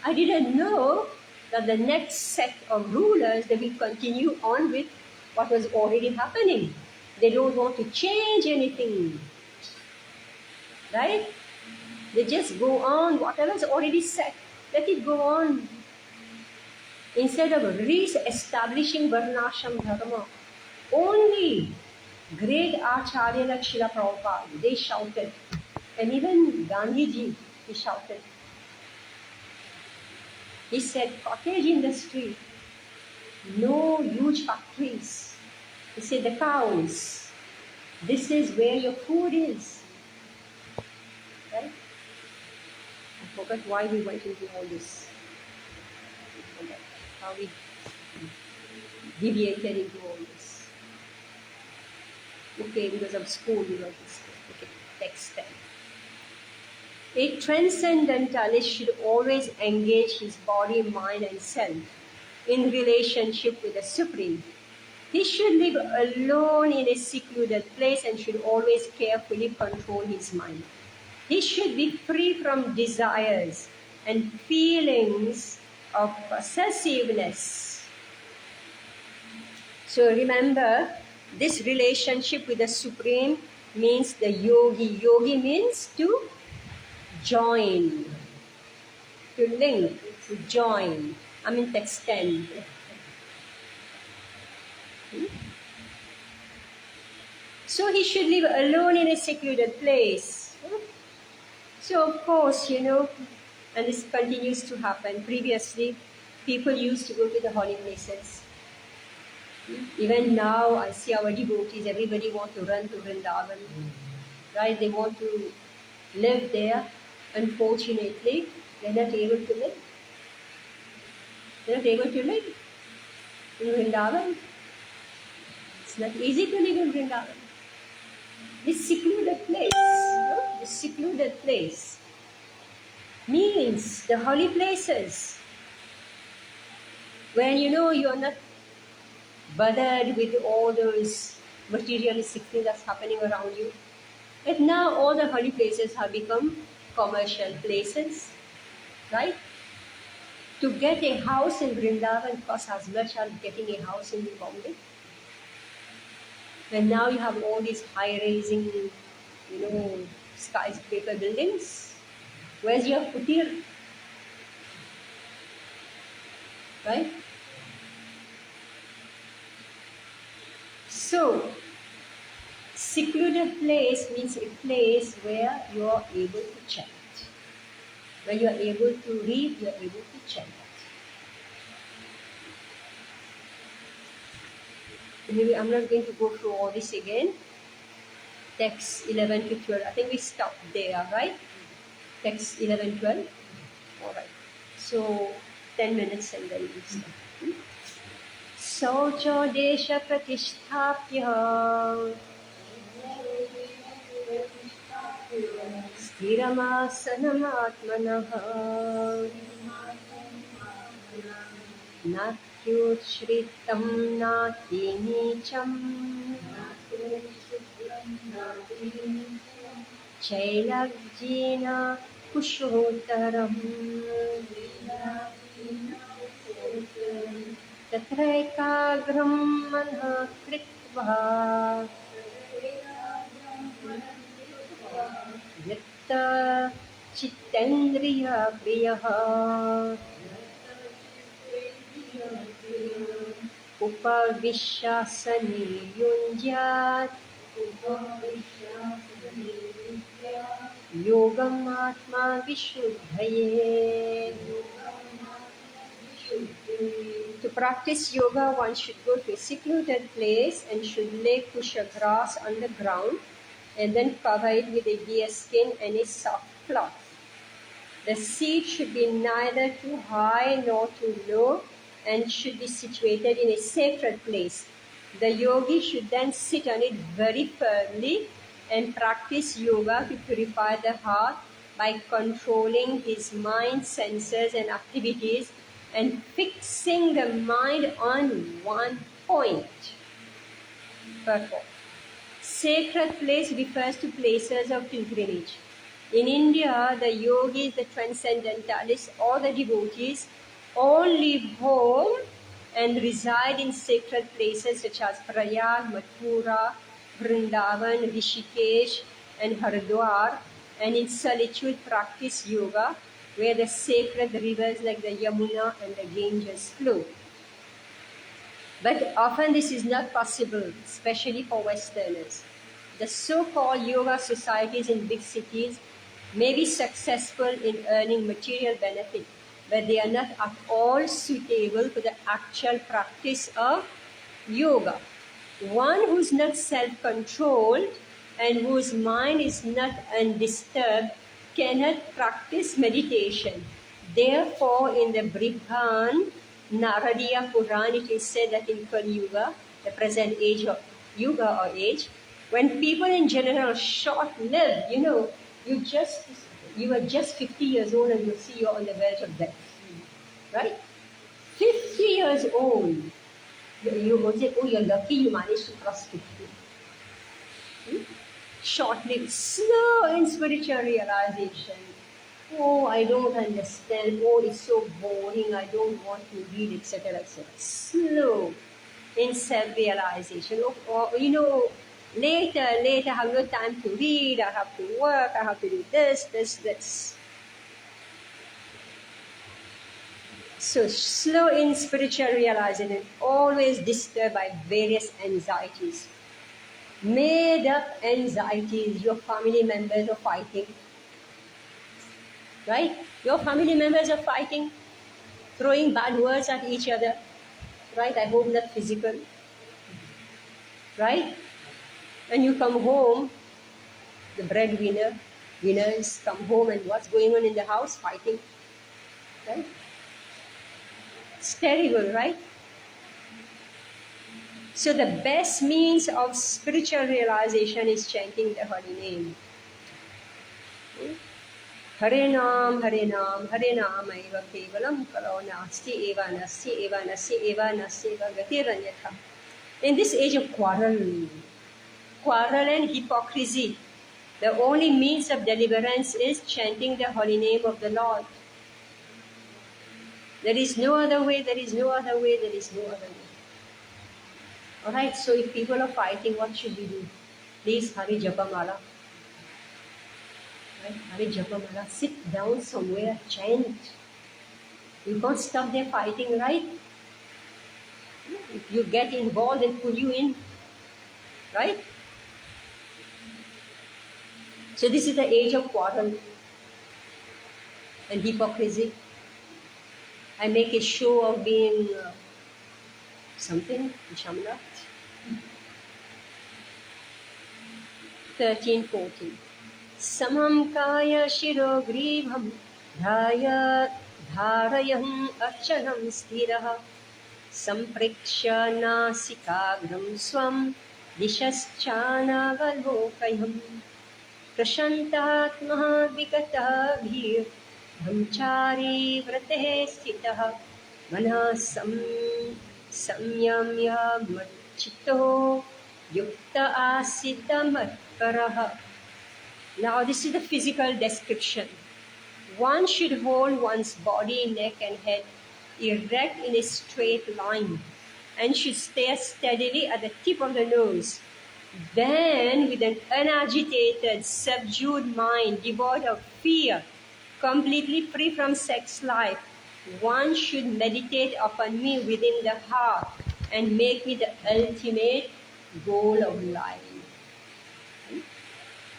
I didn't know that the next set of rulers, they will continue on with what was already happening. They don't want to change anything. Right? They just go on, whatever is already set, let it go on. Instead of re-establishing Varnashram Dharma, only great Acharya like Srila Prabhupada, they shouted. And even Gandhiji, he shouted. He said, cottage industry, no huge factories. He said, the cows, this is where your food is. Right? I forgot why we went into all this. How we deviated into all this. Okay, because of school, this. Okay, text 10. A transcendentalist should always engage his body, mind, and self in relationship with the Supreme. He should live alone in a secluded place and should always carefully control his mind. He should be free from desires and feelings of possessiveness. So remember, this relationship with the Supreme means the yogi. Yogi means to join, to link, to join. I mean to extend. So he should live alone in a secluded place. So of course, and this continues to happen. Previously, people used to go to the holy places. Even now, I see our devotees, everybody wants to run to Vrindavan. Right? They want to live there. Unfortunately, they're not able to live. They're not able to live in Vrindavan. It's not easy to live in Vrindavan. This secluded place, means the holy places. When you're not bothered with all those materialistic things that's happening around you. But now all the holy places have become commercial places, right? To get a house in Vrindavan costs as much as getting a house in Bombay. And now you have all these high-rising, skyscraper buildings. Where's your kutir? Right? So, secluded place means a place where you are able to chant. Where you are able to read, you are able to chant. Anyway, I'm not going to go through all this again. Text 11 to 12. I think we stopped there, right? Text 11, 12. All right. So, 10 minutes and then we stop. Saucho desha pratisthapya Sthiramasana atmanaha Natyushritam nati nicham Chailajjena kushotaram Tatraikagram manha kritva Yatta chittendriya priyaha उपविश्यासने युञ्ज्यात् योगम् आत्मा विशुद्धये. To practice yoga, one should go to a secluded place and should lay kusha grass on the ground and then cover it with a deer skin and a soft cloth. The seat should be neither too high nor too low and should be situated in a sacred place. The yogi should then sit on it very firmly and practice yoga to purify the heart by controlling his mind, senses and activities and fixing the mind on one point. Purport. Sacred place refers to places of pilgrimage. In India, the yogis, the transcendentalists, or the devotees all leave home and reside in sacred places such as Prayag, Mathura, Vrindavan, Rishikesh, and Haridwar, and in solitude practice yoga, where the sacred rivers like the Yamuna and the Ganges flow. But often this is not possible, especially for Westerners. The so-called yoga societies in big cities may be successful in earning material benefit, but they are not at all suitable for the actual practice of yoga. One who's not self-controlled and whose mind is not undisturbed cannot practice meditation. Therefore, in the Brihan Naradiya Puran, it is said that in Kali Yuga, the present age of Yuga or age, when people in general are short-lived, you are just 50 years old and you see you're on the verge of death, right? 50 years old, you will say, oh, you're lucky you managed to cross 50. Short-lived, slow in spiritual realization. Oh, I don't understand. Oh, it's so boring. I don't want to read, etc., etc. Slow in self-realization. Or later, I have no time to read. I have to work. I have to do this. So slow in spiritual realization, always disturbed by various anxieties. Made up anxieties. Your family members are fighting. Right? Your family members are fighting, throwing bad words at each other. Right? I hope not physical. Right? When you come home, the winners come home and what's going on in the house? Fighting. Right? It's terrible, right? So the best means of spiritual realization is chanting the holy name. Hare Nam, Hare Nam, Hare Nam, Eva Kevalam, Kalo Nasti, Eva Nasti, Eva Nasti, Eva Nasti, Eva Gatiranyatha. In this age of quarrel and hypocrisy, the only means of deliverance is chanting the holy name of the Lord. There is no other way, there is no other way, there is no other way. Alright, so if people are fighting, what should we do? Please, Hari Japamala. Right? Hari Japamala. Sit down somewhere, chant. You can't stop their fighting, right? If you get involved, they pull you in. Right? So this is the age of quarrel and hypocrisy. I make a show of being something, which I'm not. 13-14. Samam kaya shiro gribham dharayam archanam sthiraha sampriksha nasikagram swam dishaschanavalokayam prashantatmaha vikata brahmachari vrate sthitah manah samyamya machito yukta asita matparaha. Now this is the physical description. One should hold one's body, neck and head erect in a straight line and should stare steadily at the tip of the nose. Then with an unagitated, subdued mind, devoid of fear, completely free from sex life, one should meditate upon me within the heart and make it the ultimate goal of life.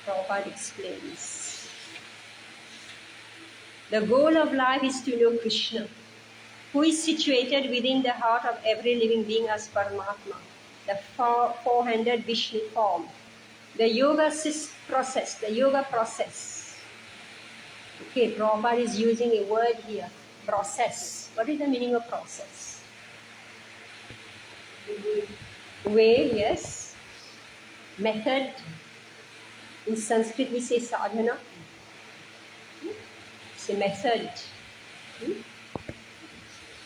Prabhupada explains. The goal of life is to know Krishna, who is situated within the heart of every living being as Paramatma, the four-handed Vishnu form. The yoga process, Okay, Prabhupada is using a word here, process. What is the meaning of process? Way, yes. Method. In Sanskrit we say sadhana. It's a method.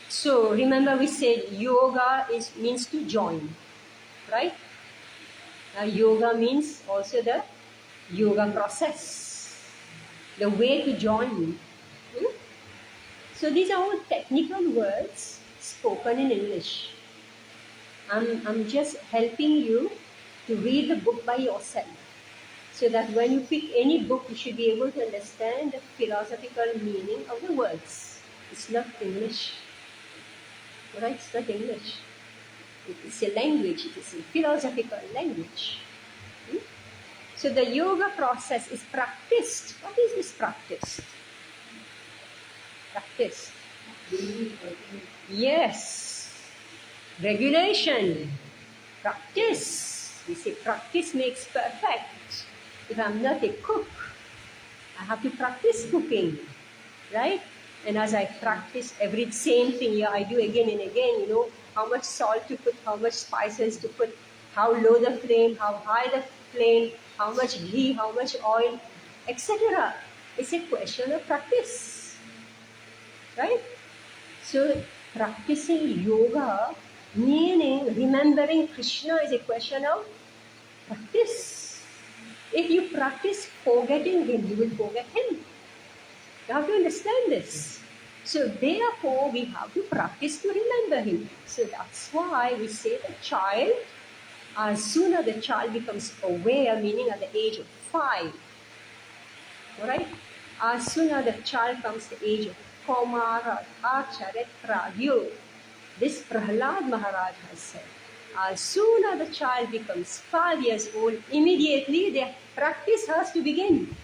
So remember we said yoga means to join, right? Yoga means also the yoga process, the way to join. So these are all technical words spoken in English. I'm just helping you to read the book by yourself, so that when you pick any book, you should be able to understand the philosophical meaning of the words. It's not English. Right? It's not English. It's a language. It is a philosophical language. So the yoga process is practiced. What is this practiced? Practiced. Yes. Regulation. Practice. We say practice makes perfect. If I'm not a cook, I have to practice cooking. Right? And as I practice every same thing, I do again and again, how much salt to put, how much spices to put, how low the flame, how high the flame, how much ghee, how much oil, etc. It's a question of practice. Right? So practicing yoga, meaning remembering Krishna, is a question of practice. If you practice forgetting him, you will forget him. You have to understand this. So therefore, we have to practice to remember him. So that's why we say the child, as soon as the child becomes aware, meaning at the age of 5, alright? As soon as the child comes to the age of Kaumara, Acharet, Pragyo, this Prahlad Maharaj has said, as soon as the child becomes 5 years old, immediately the practice has to begin.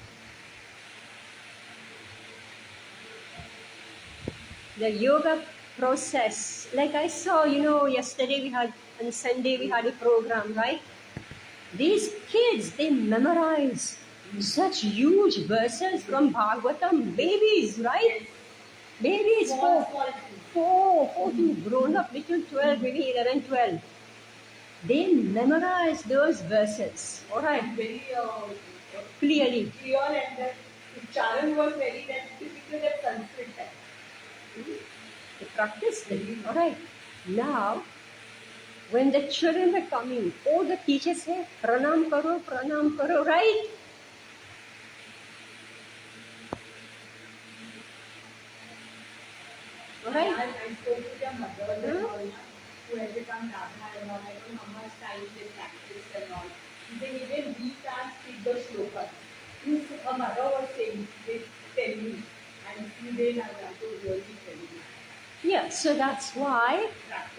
The yoga process, like I saw, yesterday on Sunday we had a program, right? These kids, they memorize such huge verses from Bhagavatam, babies, right? Babies, four to grown up, between 12, maybe 11, 12. They memorize those verses, alright? Very clearly. Clear, and the Charan was very typical of Sanskrit. They practice them. Alright. Now, when the children are coming, all the teachers say, Pranam karo, right? Alright? I spoke to their mother who has become Radha and all. I don't know how much time they practice and all. They even we can't speak the shlokas. A mother was saying, they tell me, and few days I have to really tell me. Yeah, so that's why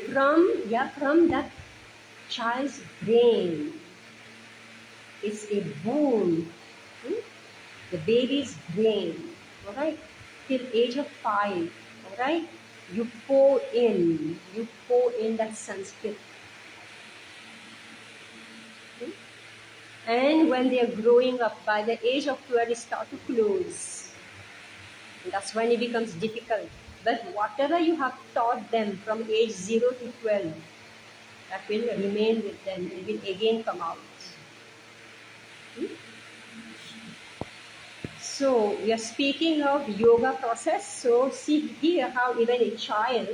from that child's brain, it's a boon. The baby's brain, alright, till age of 5, alright, you pour in that Sanskrit. And when they are growing up, by the age of 12, they start to close. And that's when it becomes difficult. But whatever you have taught them from age 0 to 12, that will remain with them. It will again come out. So we are speaking of yoga process. So see here how even a child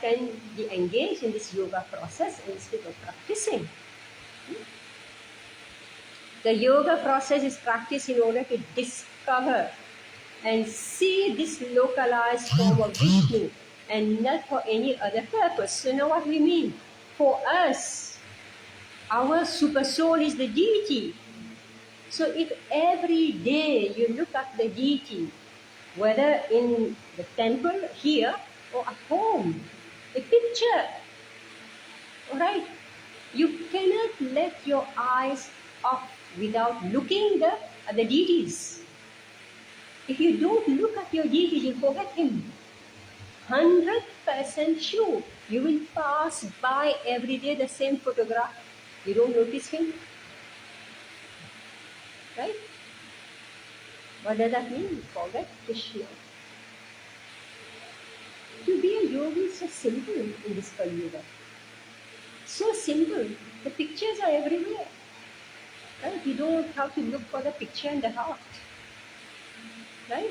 can be engaged in this yoga process instead of practicing. The yoga process is practiced in order to discover and see this localized form of Vishnu and not for any other purpose. So now what we mean? For us, our super soul is the deity. So if every day you look at the deity, whether in the temple here or at home, a picture. Alright? You cannot let your eyes off without looking at the deities. If you don't look at your deity, you forget him. 100% sure. You will pass by every day the same photograph. You don't notice him. Right? What does that mean? You forget Krishna. To be a yogi is so simple in this Kali Yuga. So simple. The pictures are everywhere. Right? You don't have to look for the picture in the heart. Right?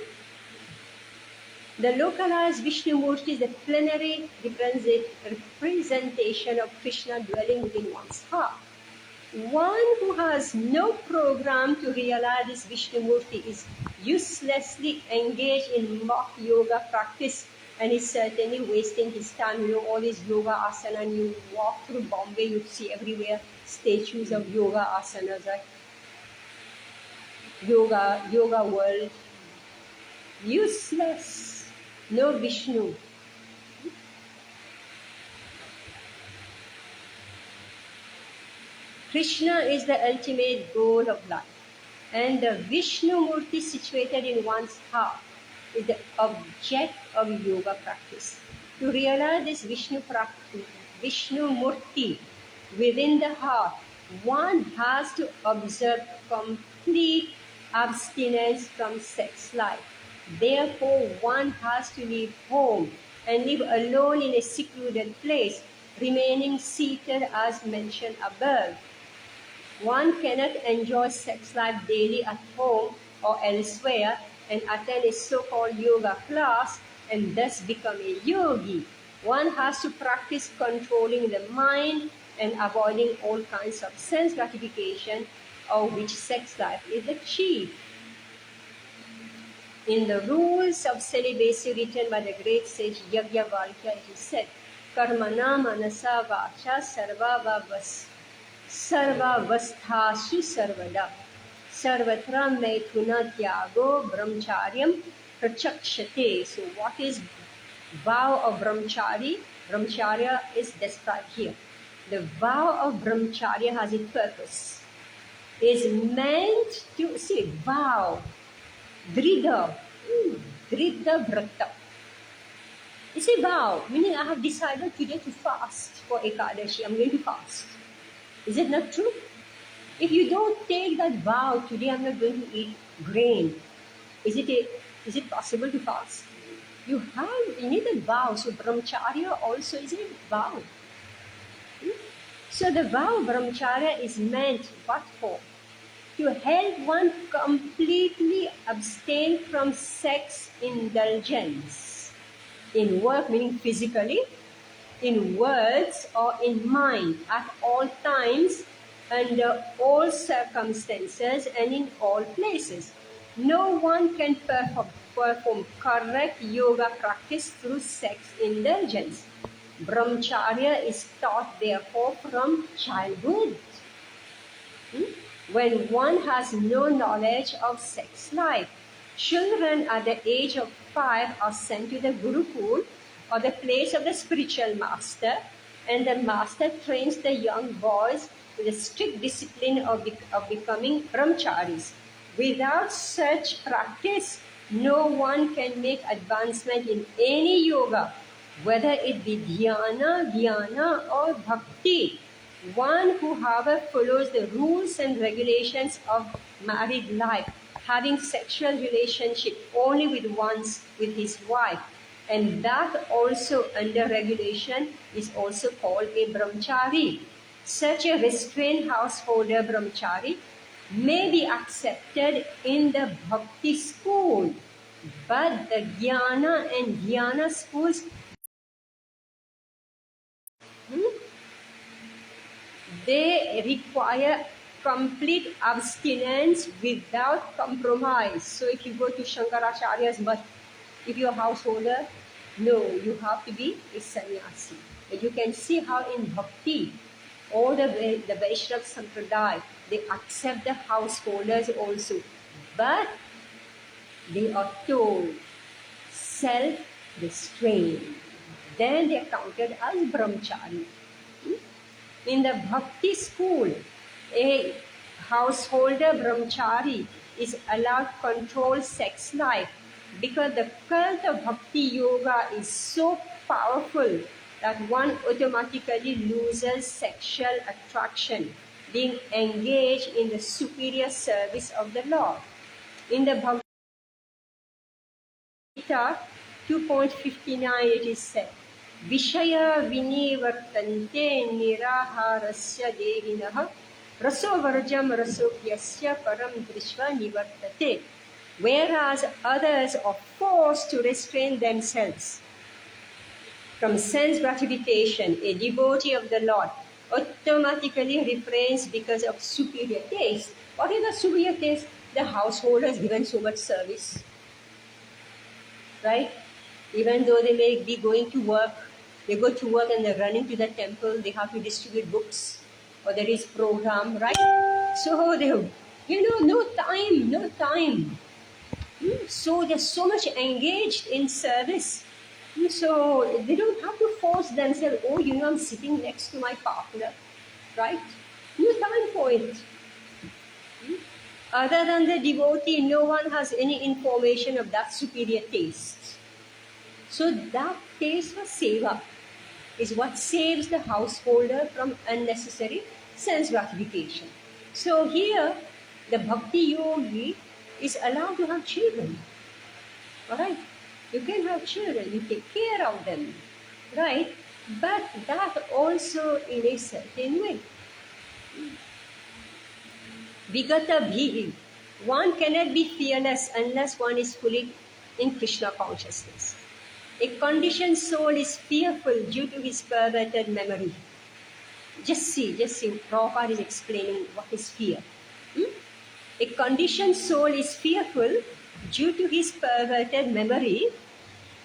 The localized Vishnu Murti is the plenary representation of Krishna dwelling within one's heart. One who has no program to realize this Vishnu Murti is uselessly engaged in mock yoga practice and is certainly wasting his time. You know, all these yoga asana, and you walk through Bombay, you see everywhere statues of yoga asanas, right? Yoga world. Useless. No Vishnu. Krishna is the ultimate goal of life, and the Vishnu Murti situated in one's heart is the object of yoga practice. To realize this Vishnu Murti within the heart, one has to observe complete abstinence from sex life. Therefore, one has to leave home and live alone in a secluded place, remaining seated as mentioned above. One cannot enjoy sex life daily at home or elsewhere and attend a so-called yoga class and thus become a yogi. One has to practice controlling the mind and avoiding all kinds of sense gratification, of which sex life is the chief. In the rules of celibacy written by the great sage Yajnavalkya, it is said, Karmana manasa vacha sarvavasthasu sarvada sarvatra maithuna tyago brahmacharyam prachakshate. So what is vow of brahmachari? Brahmacharya is described here. The vow of brahmacharya has a purpose. Is meant to, see, vow, Dridha Vrata. It's a vow, meaning I have decided today to fast for Ekadashi. I'm going to fast. Is it not true? If you don't take that vow, today I'm not going to eat grain. Is it possible to fast? You need a vow. So brahmacharya also is a vow. So the vow brahmacharya is meant what for? To help one completely abstain from sex indulgence. In work, meaning physically, in words or in mind, at all times, under all circumstances and in all places. No one can perform correct yoga practice through sex indulgence. Brahmacharya is taught therefore from childhood. When one has no knowledge of sex life, children at the age of 5 are sent to the Gurukul or the place of the spiritual master, and the master trains the young boys with the strict discipline of becoming brahmacharis. Without such practice, no one can make advancement in any yoga, whether it be dhyana or bhakti. One who, however, follows the rules and regulations of married life, having sexual relationship only with his wife, and that also under regulation, is also called a brahmachari. Such a restrained householder brahmachari may be accepted in the bhakti school, but the jnana and dhyana schools they require complete abstinence without compromise. So if you go to Shankaracharya's, but if you're a householder, no, you have to be a sannyasi. But you can see how in bhakti, all the Vaishnava Sampradaya, they accept the householders also. But they are told self-restraint. then they are counted as brahmachari. In the bhakti school, a householder brahmachari is allowed to control sex life because the cult of bhakti yoga is so powerful that one automatically loses sexual attraction being engaged in the superior service of the Lord. In the Bhagavad Gita 2.59 it is said, Vishaya vinivartante niraharasya dehinah raso varjam rasopyasya param drishva nivartate. Whereas others are forced to restrain themselves from sense gratification, a devotee of the Lord automatically refrains because of superior taste. What is the superior taste? The householder has given so much service. Right? Even though they may be going to work, they go to work and they're running to the temple, they have to distribute books, or there is program, right? So they, no time. So they're so much engaged in service. So they don't have to force themselves, I'm sitting next to my partner, right? No time for it. Other than the devotee, no one has any information of that superior taste. So that taste for seva is what saves the householder from unnecessary sense gratification. So here, the bhakti yogi is allowed to have children. Alright? You can have children, you take care of them. Right? But that also in a certain way. Vigata bhihi. One cannot be fearless unless one is fully in Krishna consciousness. A conditioned soul is fearful due to his perverted memory. Just see, Prabhupada is explaining what is fear. A conditioned soul is fearful due to his perverted memory,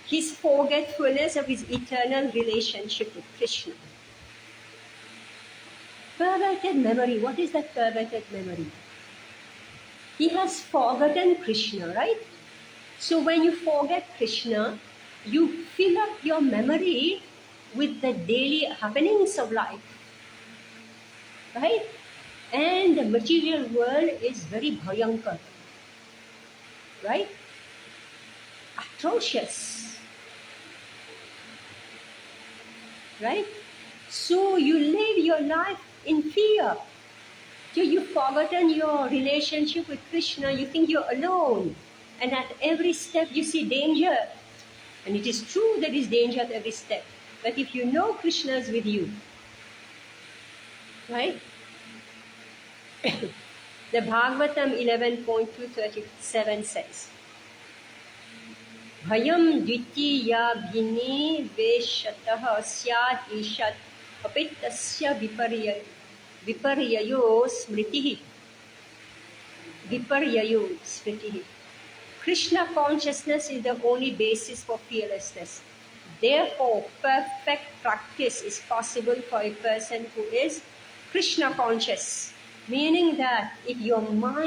his forgetfulness of his eternal relationship with Krishna. Perverted memory, what is that perverted memory? He has forgotten Krishna, right? So when you forget Krishna, you fill up your memory with the daily happenings of life, right? And the material world is very bhayankar, right? Atrocious, right? So you live your life in fear. So you've forgotten your relationship with Krishna, you think you're alone. And at every step you see danger. And it is true there is danger at every step. But if you know Krishna is with you, right? The Bhagavatam 11.237 says, Bhayam dvitiya bhini veshatah syad ishat apitasya viparyayo smritihi. Viparyayo smritihi. Krishna consciousness is the only basis for fearlessness. Therefore, perfect practice is possible for a person who is Krishna conscious. Meaning that if your mind